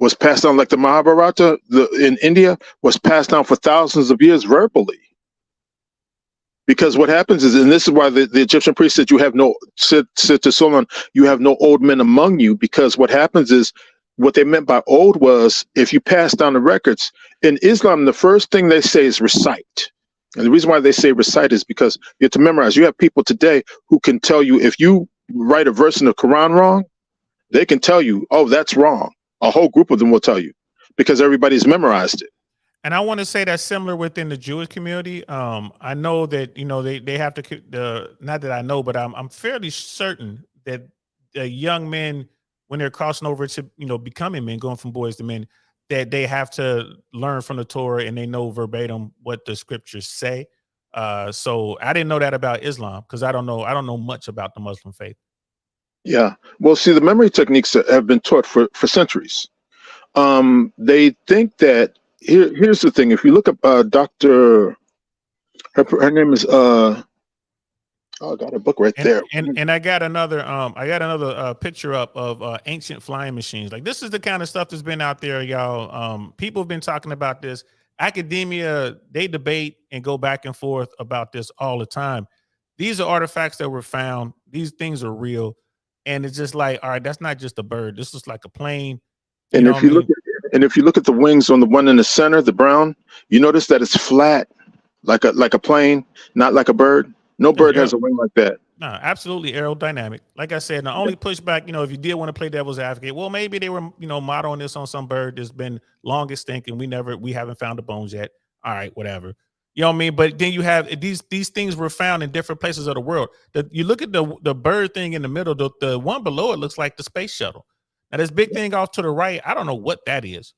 was passed down, like the Mahabharata in India was passed down for thousands of years verbally. Because what happens is, and this is why the Egyptian priest said, you have no, said to Solomon, you have no old men among you, because what happens is, what they meant by old was, if you pass down the records, in Islam, the first thing they say is recite. And the reason why they say recite is because you have to memorize. You have people today who can tell you, if you write a verse in the Quran wrong, they can tell you, oh, that's wrong. A whole group of them will tell you, because everybody's memorized it. And I want to say that's similar within the Jewish community. I know that, they have to, not that I know, but I'm fairly certain that the young men, when they're crossing over to, becoming men, going from boys to men, that they have to learn from the Torah and they know verbatim what the scriptures say. So I didn't know that about Islam, because I don't know much about the Muslim faith. Yeah. Well, see, the memory techniques have been taught for centuries. They think that, here's the thing. If you look up Dr. Her name is I got a book right there. And I got another picture up of ancient flying machines. Like, this is the kind of stuff that's been out there, y'all. People have been talking about this. Academia, they debate and go back and forth about this all the time. These are artifacts that were found. These things are real. And it's just like, all right, that's not just a bird. This is like a plane. And if you look at the wings on the one in the center, the brown, you notice that it's flat, like a plane, not like a bird. No bird has a wing like that. No, absolutely aerodynamic. Like I said, the only pushback, if you did want to play devil's advocate, well, maybe they were, modeling this on some bird that's been long extinct and we haven't found the bones yet. All right, whatever. You know what I mean? But then you have these things were found in different places of the world. You look at the bird thing in the middle, the one below it looks like the space shuttle. Now this big thing off to the right, I don't know what that is.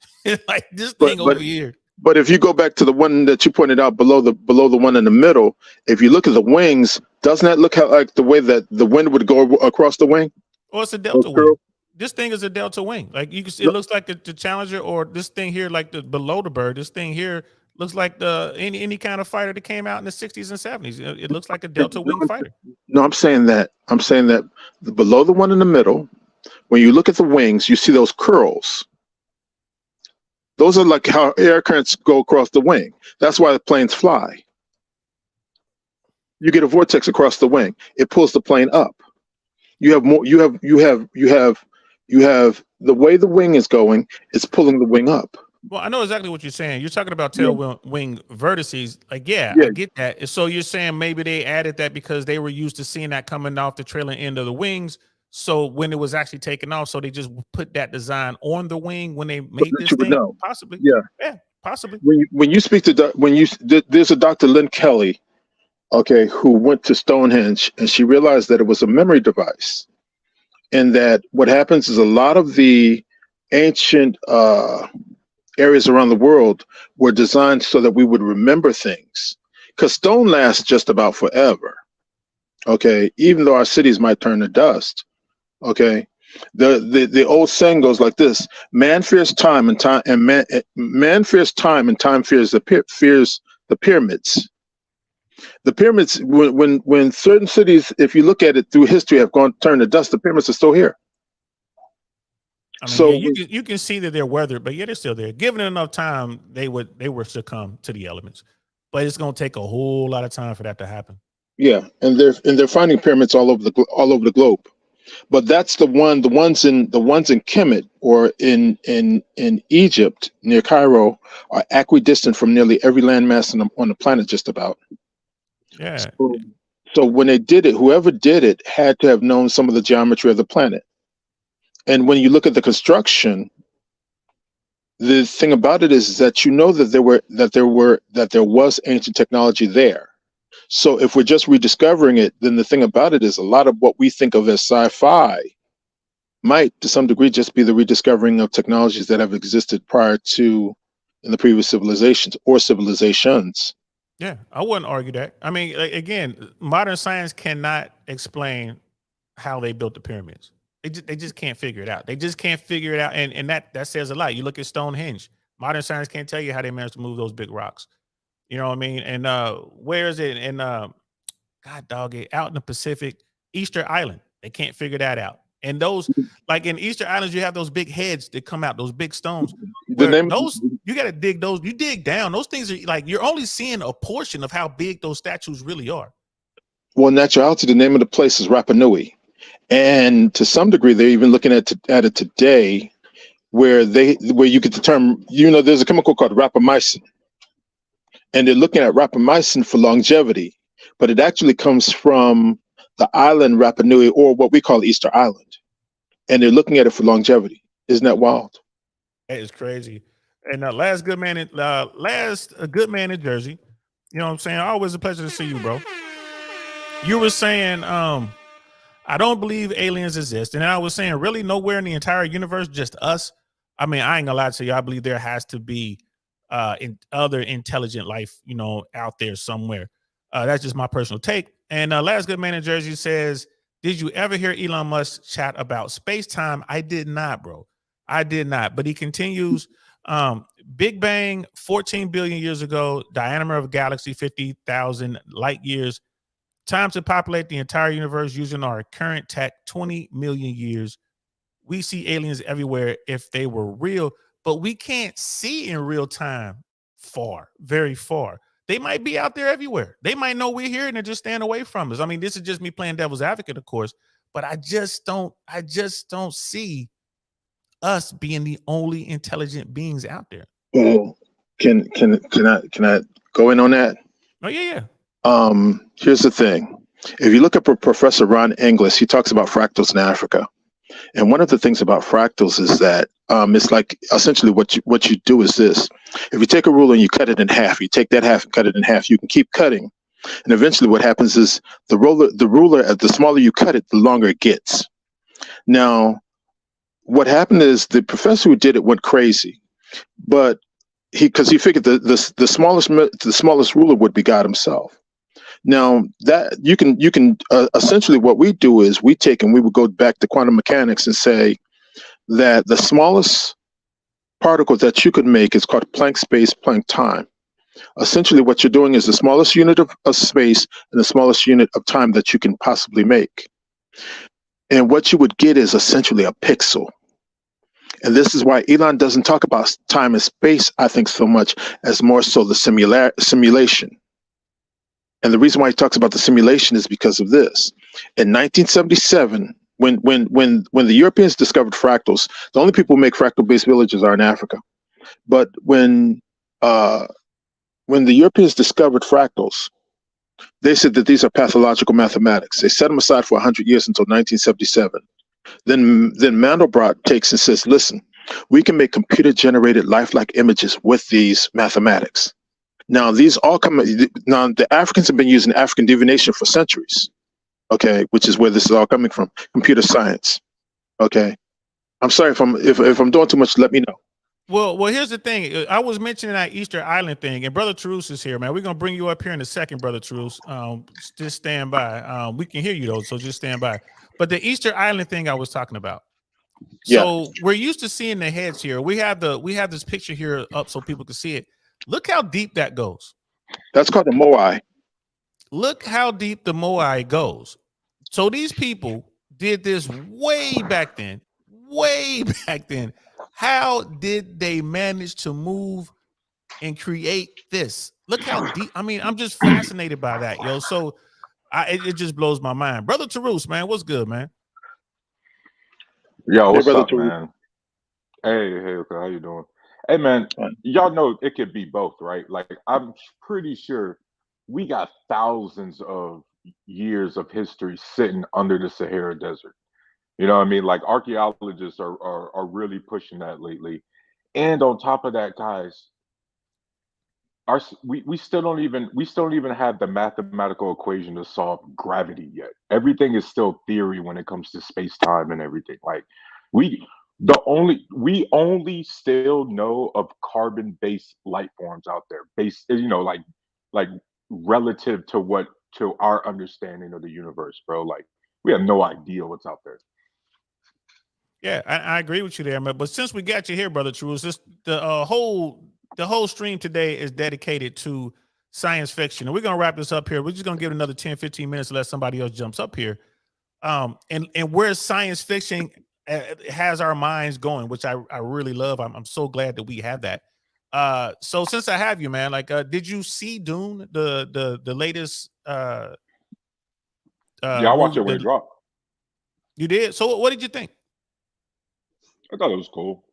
Like this thing over here. But if you go back to the one that you pointed out below the one in the middle, if you look at the wings, doesn't that look like the way that the wind would go across the wing? Oh, it's a delta wing. This thing is a delta wing. Like you can see, it looks like the Challenger, or this thing here, like below the bird. This thing here looks like any kind of fighter that came out in the 60s and 70s. It looks like a delta wing fighter. No, I'm saying that below the one in the middle, when you look at the wings, you see those curls. Those are like how air currents go across the wing. That's why the planes fly. You get a vortex across the wing. It pulls the plane up. You have the way the wing is going, it's pulling the wing up. Well, I know exactly what you're saying. You're talking about tail wing vertices. Like, I get that. So you're saying maybe they added that because they were used to seeing that coming off the trailing end of the wings. So when it was actually taken off, so they just put that design on the wing when they made this thing? Possibly. Yeah, possibly. When you speak to there's a Dr. Lynn Kelly, okay, who went to Stonehenge, and she realized that it was a memory device. And that what happens is a lot of the ancient areas around the world were designed so that we would remember things. Because stone lasts just about forever. Okay, even though our cities might turn to dust. Okay, the old saying goes like this: man fears time, and man fears time, and time fears fears the pyramids. The pyramids, when certain cities, if you look at it through history, have gone turned to dust, the pyramids are still here. I mean, So yeah, you can see that they're weathered, but yeah, they're still there. Given it enough time, they would succumb to the elements. But it's gonna take a whole lot of time for that to happen. yeah, and they're finding pyramids all over the globe. But that's the ones in Kemet, or in Egypt near Cairo, are equidistant from nearly every landmass on the planet, just about. Yeah. So when they did it, whoever did it had to have known some of the geometry of the planet. And when you look at the construction, the thing about it is that you know that there was ancient technology there. So if we're just rediscovering it, then the thing about it is a lot of what we think of as sci-fi might, to some degree, just be the rediscovering of technologies that have existed prior to in the previous civilizations or civilizations. Yeah, I wouldn't argue that. I mean, again, modern science cannot explain how they built the pyramids. They just can't figure it out. They just can't figure it out, and that says a lot. You look at Stonehenge. Modern science can't tell you how they managed to move those big rocks. You know what I mean? And where is it? And God dog it, out in the Pacific, Easter Island. They can't figure that out. And those, like in Easter Islands, you have those big heads that come out, those big stones. Those you got to dig those. You dig down. Those things are like you're only seeing a portion of how big those statues really are. Well, in actuality, the name of the place is Rapa Nui, and to some degree, they're even looking at it today, where you get the term. There's a chemical called rapamycin, and they're looking at rapamycin for longevity, but it actually comes from the island Rapa Nui, or what we call Easter Island, and they're looking at it for longevity. Isn't that wild? That is crazy. And last good man in Jersey. You know what I'm saying? Always a pleasure to see you, bro. You were saying, I don't believe aliens exist, and I was saying, really, nowhere in the entire universe, just us. I mean, I ain't gonna lie to you. I believe there has to be other intelligent life, out there somewhere. That's just my personal take. And last good man in Jersey says, did you ever hear Elon Musk chat about space-time? I did not, bro. I did not. But he continues, Big Bang, 14 billion years ago, diameter of a galaxy, 50,000 light years. Time to populate the entire universe using our current tech, 20 million years. We see aliens everywhere if they were real, but we can't see in real time far, very far. They might be out there everywhere. They might know we're here and they're just staying away from us. I mean, this is just me playing devil's advocate, of course, but I just don't see us being the only intelligent beings out there. Well, can I go in on that? Oh yeah. Here's the thing. If you look up Professor Ron Inglis, he talks about fractals in Africa. And one of the things about fractals is that it's like essentially what you do is this. If you take a ruler and you cut it in half, you take that half and cut it in half, you can keep cutting. And eventually what happens is the ruler, the smaller you cut it, the longer it gets. Now, what happened is the professor who did it went crazy, but because he figured the smallest ruler would be God himself. Now that you can essentially what we do is we would go back to quantum mechanics and say that the smallest particle that you could make is called Planck space, Planck time. Essentially what you're doing is the smallest unit of space and the smallest unit of time that you can possibly make. And what you would get is essentially a pixel. And this is why Elon doesn't talk about time and space, I think, so much as more so the simulation. And the reason why he talks about the simulation is because of this. In 1977, when the Europeans discovered fractals, the only people who make fractal-based villages are in Africa. But when the Europeans discovered fractals, they said that these are pathological mathematics. They set them aside for 100 years until 1977. Then Mandelbrot takes and says, listen, we can make computer-generated lifelike images with these mathematics. Now, the Africans have been using African divination for centuries, okay, which is where this is all coming from, computer science, okay? I'm sorry if I'm doing too much, let me know. Well, here's the thing. I was mentioning that Easter Island thing, and Brother Truce is here, man. We're gonna bring you up here in a second, Brother Truce. Just stand by. We can hear you though, so just stand by. But the Easter Island thing I was talking about. Yeah, So we're used to seeing the heads here. We have this picture here up so people can see it. Look how deep that goes. that's called the Moai. Look how deep the Moai goes. So these people did this way back then. Way back then. How did they manage to move and create this? Look how deep. I mean, I'm just fascinated by that, yo. So it just blows my mind. Brother Tarus, man, what's good, man? Yo, Hey, what's brother up, Tariq. man? Hey, okay, how you doing? Hey, man, y'all know it could be both, right? Like, I'm pretty sure we got thousands of years of history sitting under the Sahara Desert. You know what I mean? Like, archaeologists are really pushing that lately. And on top of that, guys, we still don't even have the mathematical equation to solve gravity yet. Everything is still theory when it comes to space time and everything. Like we we only still know of carbon based life forms out there, based like relative to what to our understanding of the universe, bro. Like we have no idea what's out there. Yeah, I agree with you there, man. But since we got you here, Brother Truce, this the whole stream today is dedicated to science fiction. And we're gonna wrap this up here. We're just gonna give it another 10, 15 minutes to let somebody else jumps up here. And where science fiction has our minds going, which I really love. I'm so glad that we have that. So since I have you, man, like did you see Dune, the latest Yeah, I watched movie? it when it dropped. You did? So what did you think? I thought it was cool.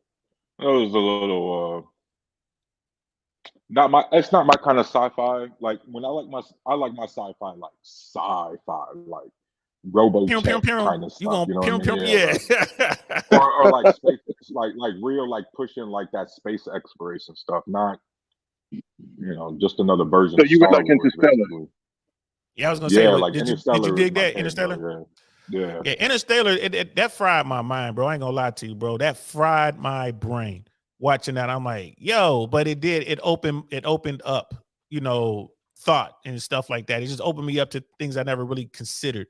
It was a little not my it's not my kind of sci-fi. Like when I like my sci-fi like sci-fi like Pew, pew, RoboCheck pew. kind of You stuff. gonna You know what I pew, mean? pew, Yeah, yeah. or like space like real like pushing like that space exploration stuff. Not just another version So of you would Star like Wars Interstellar? basically. Yeah, I was gonna say, Yeah, what like did you Interstellar is dig my that thing, Interstellar? bro. Yeah, Yeah, Interstellar, that fried my mind, bro. I ain't gonna lie to you, bro. That fried my brain watching that. I'm like, yo, but it opened up, thought and stuff like that. It just opened me up to things I never really considered,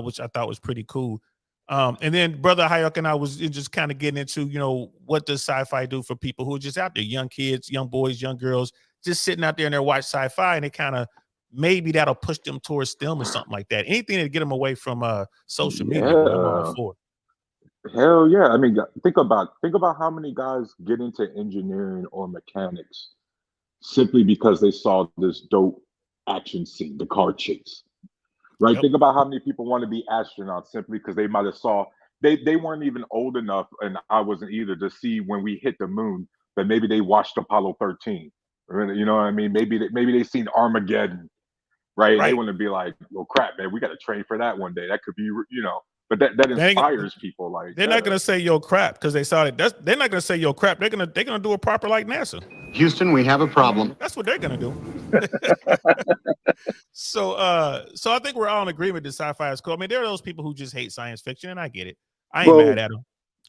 which I thought was pretty cool. And then Brother Hayek and I was just kind of getting into, what does sci-fi do for people who are just out there, young kids, young boys, young girls, just sitting out there and they're watch sci-fi and it kind of maybe that'll push them towards STEM or something like that. Anything to get them away from social media, bro. I'm all yeah. for it. Hell yeah. I mean, think about how many guys get into engineering or mechanics simply because they saw this dope action scene, the car chase. Right? Yep. Think about how many people want to be astronauts simply because they might have saw they weren't even old enough, and I wasn't either, to see when we hit the moon, but maybe they watched Apollo 13. You know what I mean? Maybe they seen Armageddon, right? And they Right. want to be like, well, crap, man, we got to train for that one day. That could be, but that They ain't, inspires people. Like, they're yeah, not gonna say yo crap because they saw it. They're not gonna say yo crap. They're gonna do it proper like NASA. Houston, we have a problem. That's what they're gonna do. So I think we're all in agreement that sci-fi is cool. I mean, there are those people who just hate science fiction, and I get it. I ain't Well, mad at them.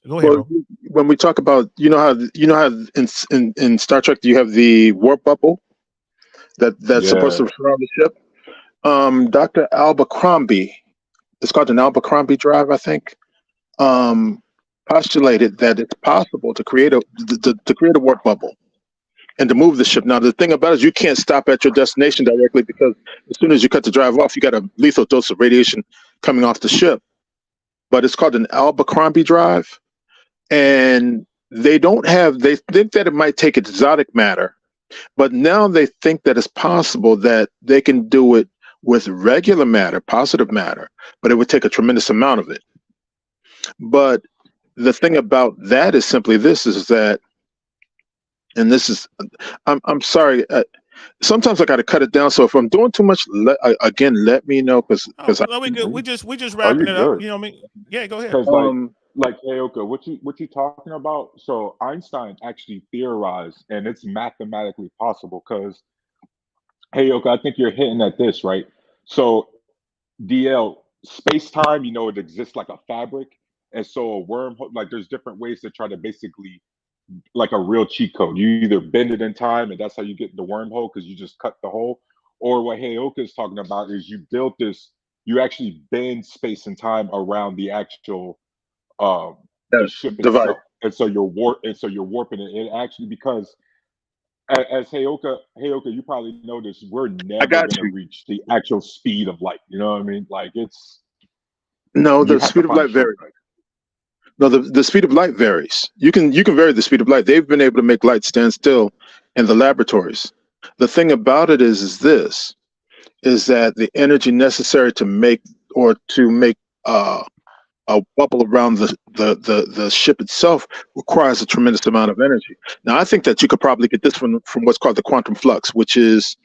Go ahead, bro. when we talk about, how in Star Trek you have the warp bubble that's supposed yeah, to surround the ship. Dr. Abercrombie, it's called an Abercrombie drive, I think. Postulated that it's possible to create a warp bubble and to move the ship. Now, the thing about it is you can't stop at your destination directly because as soon as you cut the drive off, you got a lethal dose of radiation coming off the ship. But it's called an Abercrombie drive, and they think that it might take exotic matter, but now they think that it's possible that they can do it with regular matter, positive matter, but it would take a tremendous amount of it. But the thing about that is simply this: is that, and this is, I'm sorry. Sometimes I got to cut it down. So if I'm doing too much, again, let me know because Oh, I, no, we good. We just are you wrapping it up. good? You know what I mean? Yeah, go ahead. Because um like Aoka, what you talking about? So Einstein actually theorized, and it's mathematically possible. Because Aoka, I think you're hitting at this right. So DL space time, it exists like a fabric, and so a wormhole. Like there's different ways to try to basically like a real cheat code. You either bend it in time, and that's how you get the wormhole because you just cut the hole, or what Heyoka is talking about is you built this. You actually bend space and time around the actual the ship device. itself, and so you're warping it. It actually because as Heyoka, you probably know this. We're never got going to you. reach the actual speed of light. You know what I mean? Like it's No, you the have to speed of find a light varies. shortcut. No, the speed of light varies. You can vary the speed of light. They've been able to make light stand still in the laboratories. The thing about it is that the energy necessary to make a bubble around the ship itself requires a tremendous amount of energy. Now, I think that you could probably get this from what's called the quantum flux, which is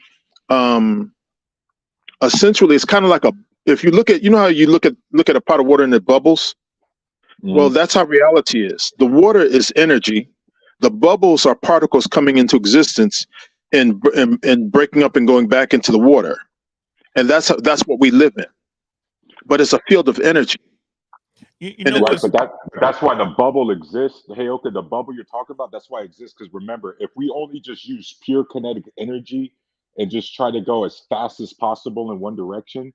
essentially it's kind of like if you look at how you look at a pot of water and it bubbles. Well, that's how reality is. The water is energy. The bubbles are particles coming into existence and breaking up and going back into the water. And that's what we live in. But it's a field of energy. You know Right, what? but that's why the bubble exists. Heyoka, the bubble you're talking about, that's why it exists. Because remember, if we only just use pure kinetic energy and just try to go as fast as possible in one direction,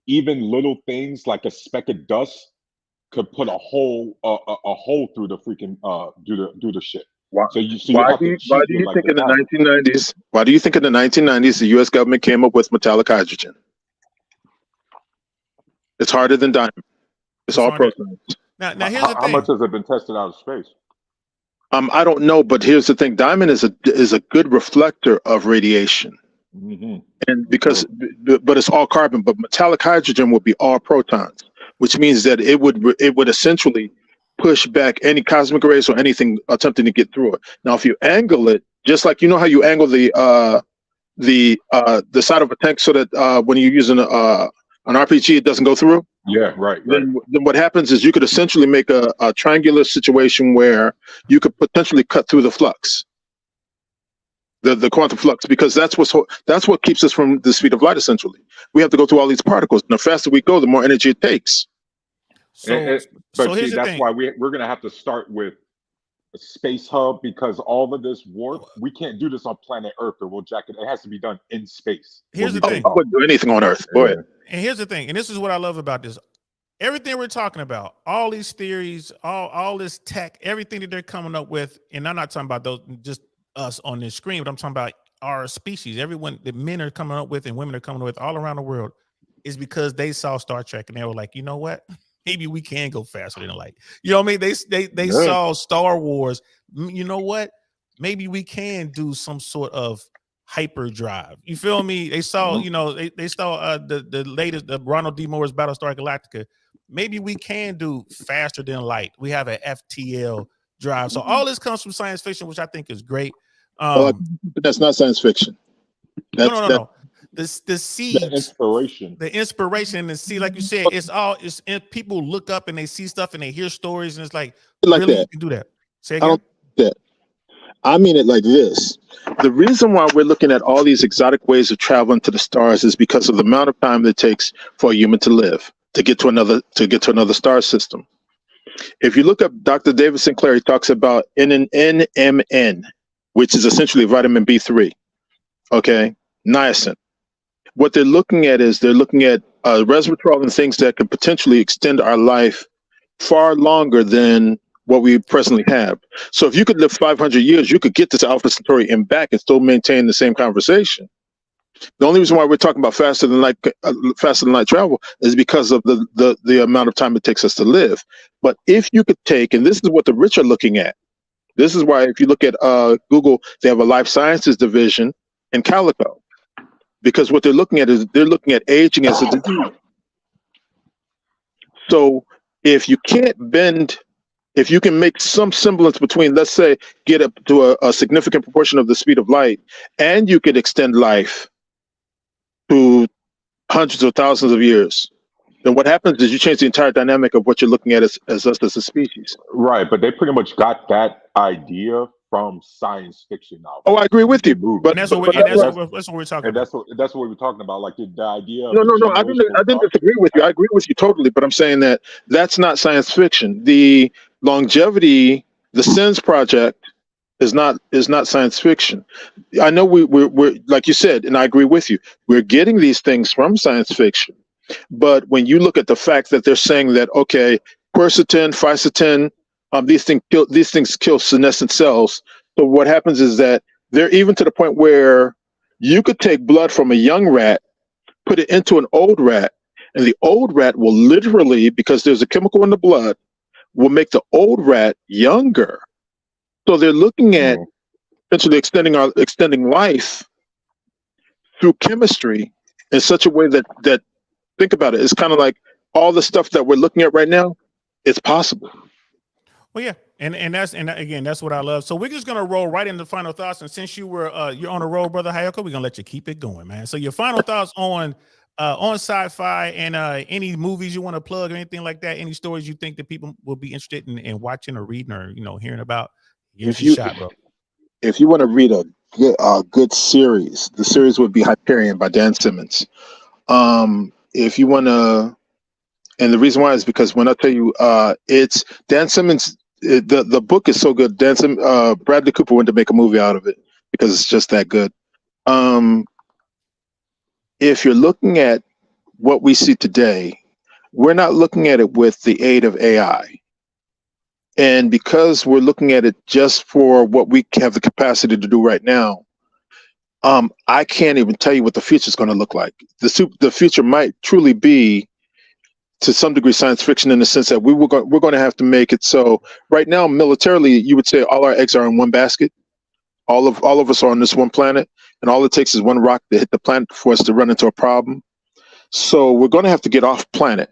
even little things like a speck of dust could put a hole through the freaking do the shit. Why, So you why have do to you cheat with like think in the atomic. 1990s? Why do you think in the 1990s the U.S. government came up with metallic hydrogen? It's harder than diamond. It's all harder. protons. Now here's the How thing. much has it been tested out of space? I don't know, but here's the thing: diamond is a good reflector of radiation, and but it's all carbon. But metallic hydrogen would be all protons, which means that it would essentially push back any cosmic rays or anything attempting to get through it. Now, if you angle it, just like how you angle the side of a tank so that when you're using an RPG, it doesn't go through. Yeah, right. Then what happens is you could essentially make a triangular situation where you could potentially cut through the flux, the quantum flux, because that's what keeps us from the speed of light. Essentially, we have to go through all these particles, and the faster we go, the more energy it takes. So here's the that's thing. why we're going to have to start with a space hub, because all of this warp, we can't do this on planet Earth, or we'll jack it. It has to be done in space. Here's the thing. I wouldn't do anything on Earth. Go ahead. And here's the thing, and this is what I love about this. Everything we're talking about, all these theories, all this tech, everything that they're coming up with, and I'm not talking about those just us on this screen, but I'm talking about our species. Everyone that men are coming up with and women are coming up with all around the world is because they saw Star Trek and they were like, you know what? Maybe we can go faster than light. You know what I mean? They saw Star Wars. You know what? Maybe we can do some sort of hyperdrive. You feel me? They saw, they saw the latest, the Ronald D. Moore's Battlestar Galactica. Maybe we can do faster than light. We have an FTL drive. So all this comes from science fiction, which I think is great. That's not science fiction. No. The seeds, the inspiration, and the seed, like you said, it's people look up and they see stuff and they hear stories, and it's like really that. You can do that. Say again. I don't think that. I mean it like this. The reason why we're looking at all these exotic ways of traveling to the stars is because of the amount of time that it takes for a human to live, to get to another star system. If you look up Dr. David Sinclair, he talks about NMN, which is essentially vitamin B3. Okay, niacin. What they're looking at is resveratrol and things that can potentially extend our life far longer than what we presently have. So if you could live 500 years, you could get to Alpha Centauri and back and still maintain the same conversation. The only reason why we're talking about faster than light travel is because of the amount of time it takes us to live. But if you could take, and this is what the rich are looking at. This is why if you look at Google, they have a life sciences division in Calico. Because what they're looking at is they're looking at aging as a disease. So if you can make some semblance between, let's say, get up to a significant proportion of the speed of light, and you could extend life to hundreds of thousands of years, then what happens is you change the entire dynamic of what you're looking at as us as a species. Right, but they pretty much got that idea from science fiction now. Oh, I agree with you. But that's what we're talking about. That's what we're talking about. Like the idea. No. I didn't disagree with you. I agree with you totally. But I'm saying that's not science fiction. The longevity, the SENS project, is not science fiction. I know we're like you said, and I agree with you. We're getting these things from science fiction, but when you look at the fact that they're saying that okay, quercetin, fisetin, these things kill senescent cells. So what happens is that they're even to the point where you could take blood from a young rat, put it into an old rat, and the old rat will literally, because there's a chemical in the blood, will make the old rat younger. So they're looking at Mm. essentially extending life through chemistry in such a way that think about it, it's kind of like all the stuff that we're looking at right now, it's possible. Well, yeah, and again, that's what I love. So we're just gonna roll right into final thoughts. And since you're on a roll, brother Hayako, we're gonna let you keep it going, man. So your final thoughts on sci-fi and any movies you want to plug or anything like that, any stories you think that people will be interested in watching or reading or hearing about. Here's If your you shot, bro. if you want to read a good series, the series would be Hyperion by Dan Simmons. If you want to, and the reason why is because when I tell you, it's Dan Simmons. The book is so good. Bradley Cooper went to make a movie out of it because it's just that good. Um, if you're looking at what we see today, we're not looking at it with the aid of AI. And because we're looking at it just for what we have the capacity to do right now, I can't even tell you what the future is going to look like. The future might truly be, to some degree, science fiction in the sense that we're going to have to make it so. Right now, militarily, you would say all our eggs are in one basket. All of us are on this one planet, and all it takes is one rock to hit the planet for us to run into a problem. So we're going to have to get off planet.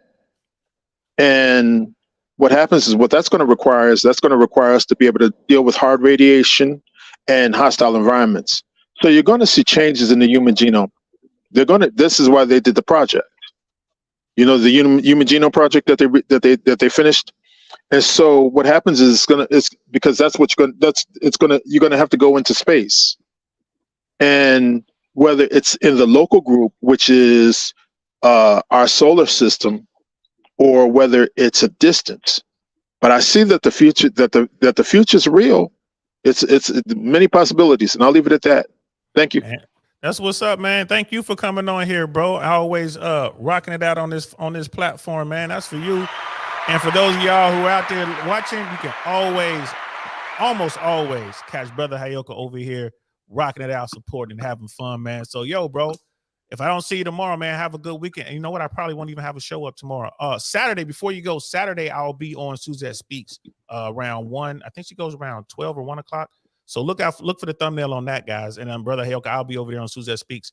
And what happens is that's going to require us to be able to deal with hard radiation and hostile environments. So you're going to see changes in the human genome. This is why they did the project. The human genome project that they finished. And so what happens is it's because you're going to have to go into space. And whether it's in the local group, which is our solar system, or whether it's a distance. But I see that the future is real. It's many possibilities, and I'll leave it at that. Thank you. Man, that's what's up, man. Thank you for coming on here, bro. I always rocking it out on this platform, man. That's for you. And for those of y'all who are out there watching, you can almost always catch Brother Hayoko over here rocking it out, supporting and having fun, man. So, yo, bro, if I don't see you tomorrow, man, have a good weekend. And you know what? I probably won't even have a show up tomorrow. Saturday, before you go, Saturday, I'll be on Suzette Speaks around 1. I think she goes around 12 or 1 o'clock. So look for the thumbnail on that, guys. And Brother Hayoko, I'll be over there on Suzette Speaks.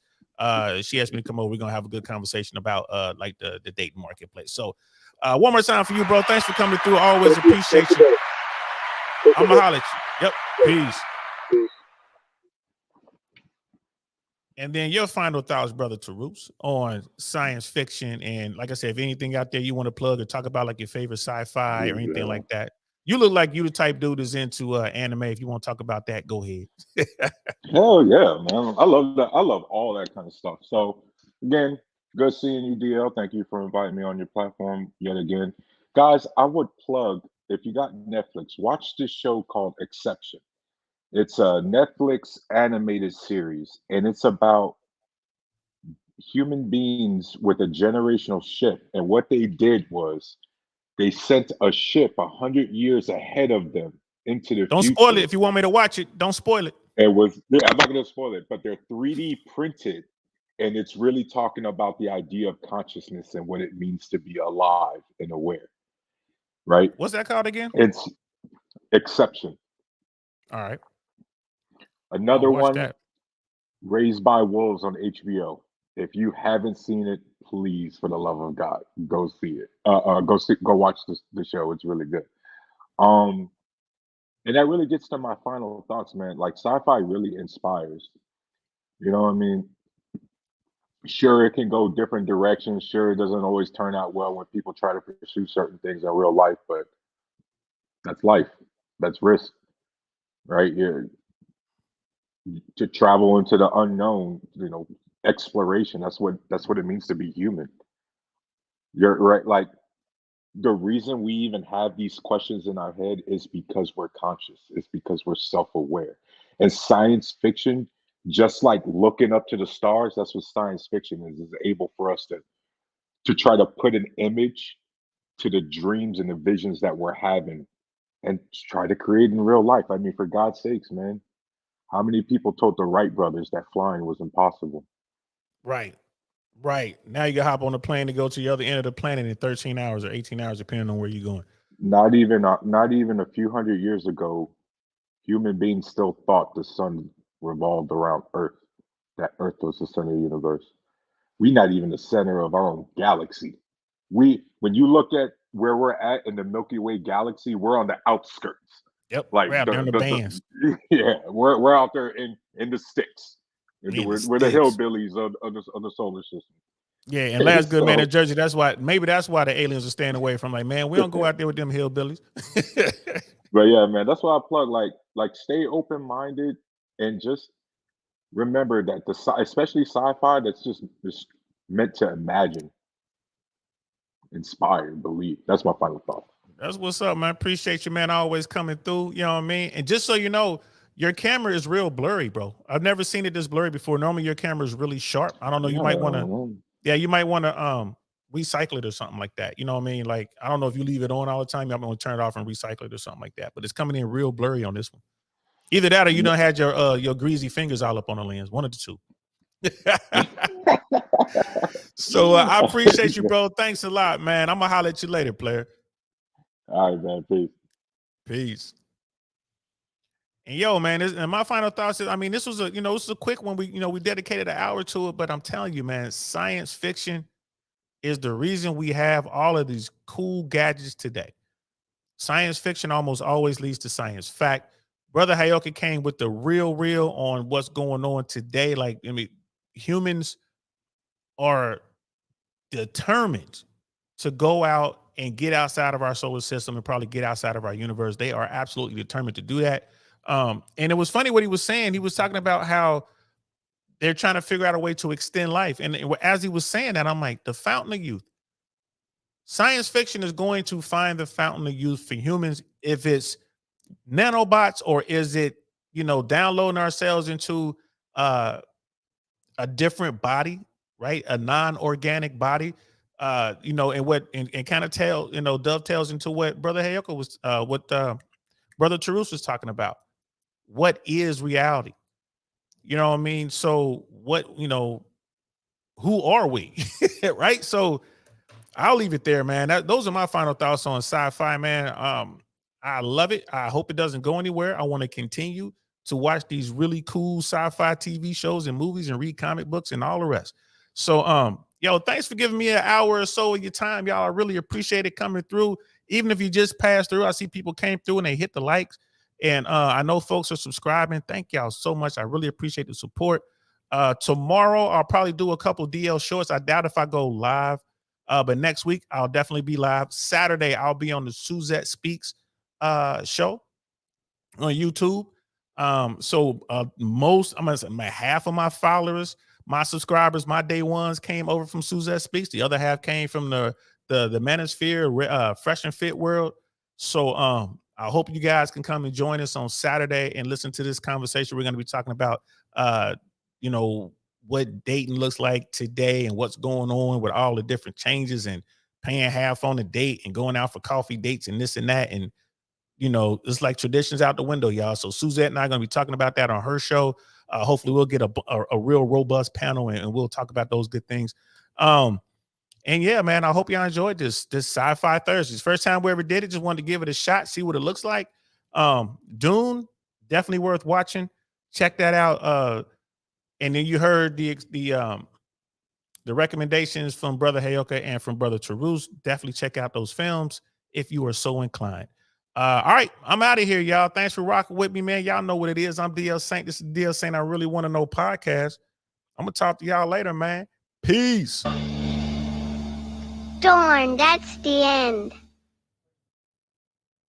She asked me to come over. We're going to have a good conversation about like the dating marketplace. So one more time for you, bro. Thanks for coming through. Always appreciate you. I'm going to holler at you. Yep. Peace. And then your final thoughts, Brother Tarus, on science fiction. And like I said, if anything out there you want to plug or talk about, like your favorite sci-fi or anything like that. You look like you the type dude is into anime. If you want to talk about that, go ahead. Hell yeah, man. I love that. I love all that kind of stuff. So again, good seeing you, DL. Thank you for inviting me on your platform yet again. Guys, I would plug, if you got Netflix, watch this show called Exception. It's a Netflix animated series, and it's about human beings with a generational shift. And what they did was they sent a ship 100 years ahead of them into the Don't future. spoil it. If you want me to watch it, don't spoil it. I'm not going to spoil it, but they're 3D printed, and it's really talking about the idea of consciousness and what it means to be alive and aware. Right? What's that called again? It's Exception. All right. Another one, that. Raised by Wolves on HBO. If you haven't seen it, please, for the love of God, go see it. Go watch the show. It's really good. And that really gets to my final thoughts, man. Like sci-fi really inspires. You know what I mean? Sure, it can go different directions. Sure, it doesn't always turn out well when people try to pursue certain things in real life, but that's life. That's risk, right? To travel into the unknown, exploration. That's what it means to be human. You're right. Like the reason we even have these questions in our head is because we're conscious. It's because we're self-aware. And science fiction, just like looking up to the stars, that's what science fiction is able for us to try to put an image to the dreams and the visions that we're having and try to create in real life. I mean, for God's sakes, man, how many people told the Wright brothers that flying was impossible? Right. Right. Now you can hop on a plane to go to the other end of the planet in 13 hours or 18 hours, depending on where you're going. Not even a few hundred years ago, human beings still thought the sun revolved around Earth, that Earth was the center of the universe. We're not even the center of our own galaxy. When you look at where we're at in the Milky Way galaxy, we're on the outskirts. Yep. Like We're out there in the bands. yeah, we're out there in the sticks. In We're the sticks. hillbillies of the solar system. Yeah, and last good man So- in Jersey. That's why the aliens are staying away from. Like, man, we don't go out there with them hillbillies. But yeah, man, that's why I plug like stay open minded and just remember that especially sci-fi, that's just meant to imagine, inspire, believe. That's my final thought. That's what's up, man. Appreciate you, man. Always coming through. You know what I mean? And just so you know, your camera is real blurry, bro. I've never seen it this blurry before. Normally your camera is really sharp. I don't know. You might want to, you might want to recycle it or something like that. You know what I mean? Like, I don't know if you leave it on all the time. You might want to turn it off and recycle it or something like that. But it's coming in real blurry on this one. Either that or you done had your greasy fingers all up on the lens. One of the two. So I appreciate you, bro. Thanks a lot, man. I'm gonna holler at you later, player. All right, man. Peace. Peace. And yo, man, and my final thoughts is, I mean, this was a quick one. We dedicated an hour to it, but I'm telling you, man, science fiction is the reason we have all of these cool gadgets today. Science fiction almost always leads to science fact. Brother Hayoka came with the real on what's going on today. Like, I mean, humans are determined to go out and get outside of our solar system and probably get outside of our universe. They are absolutely determined to do that. And it was funny what he was saying. He was talking about how they're trying to figure out a way to extend life. And as he was saying that, I'm like, the fountain of youth. Science fiction is going to find the fountain of youth for humans. If it's nanobots or is it, downloading ourselves into a different body, right? A non-organic body, and kind of dovetails into what Brother Hayoka was, Brother Tarus was talking about. What is reality? You know what I mean? So who are we? Right? So I'll leave it there, man. Those are my final thoughts on sci-fi, man. I love it. I hope it doesn't go anywhere. I want to continue to watch these really cool sci-fi TV shows and movies and read comic books and all the rest. So, thanks for giving me an hour or so of your time, y'all. I really appreciate it coming through. Even if you just passed through, I see people came through and they hit the likes. And I know folks are subscribing. Thank y'all so much. I really appreciate the support. Tomorrow, I'll probably do a couple DL shorts. I doubt if I go live. But next week, I'll definitely be live. Saturday, I'll be on the Suzette Speaks show on YouTube. So I'm gonna say half of my followers, my subscribers, my day ones came over from Suzette Speaks. The other half came from the Manosphere Fresh and Fit world. So I hope you guys can come and join us on Saturday and listen to this conversation. We're going to be talking about what dating looks like today and what's going on with all the different changes and paying half on a date and going out for coffee dates and this and that. And it's like traditions out the window, y'all. So Suzette and I are going to be talking about that on her show. Hopefully we'll get a real robust panel and we'll talk about those good things. And yeah, man, I hope y'all enjoyed this Sci-Fi Thursdays. First time we ever did it. Just wanted to give it a shot, see what it looks like. Dune, definitely worth watching. Check that out. And then you heard the recommendations from Brother Hayoka and from Brother Tarus. Definitely check out those films if you are so inclined. All right, I'm out of here, y'all. Thanks for rocking with me, man. Y'all know what it is. I'm DL Saint. This is DL Saint. I Really Want to Know podcast. I'm gonna talk to y'all later, man. Peace. Darn, that's the end.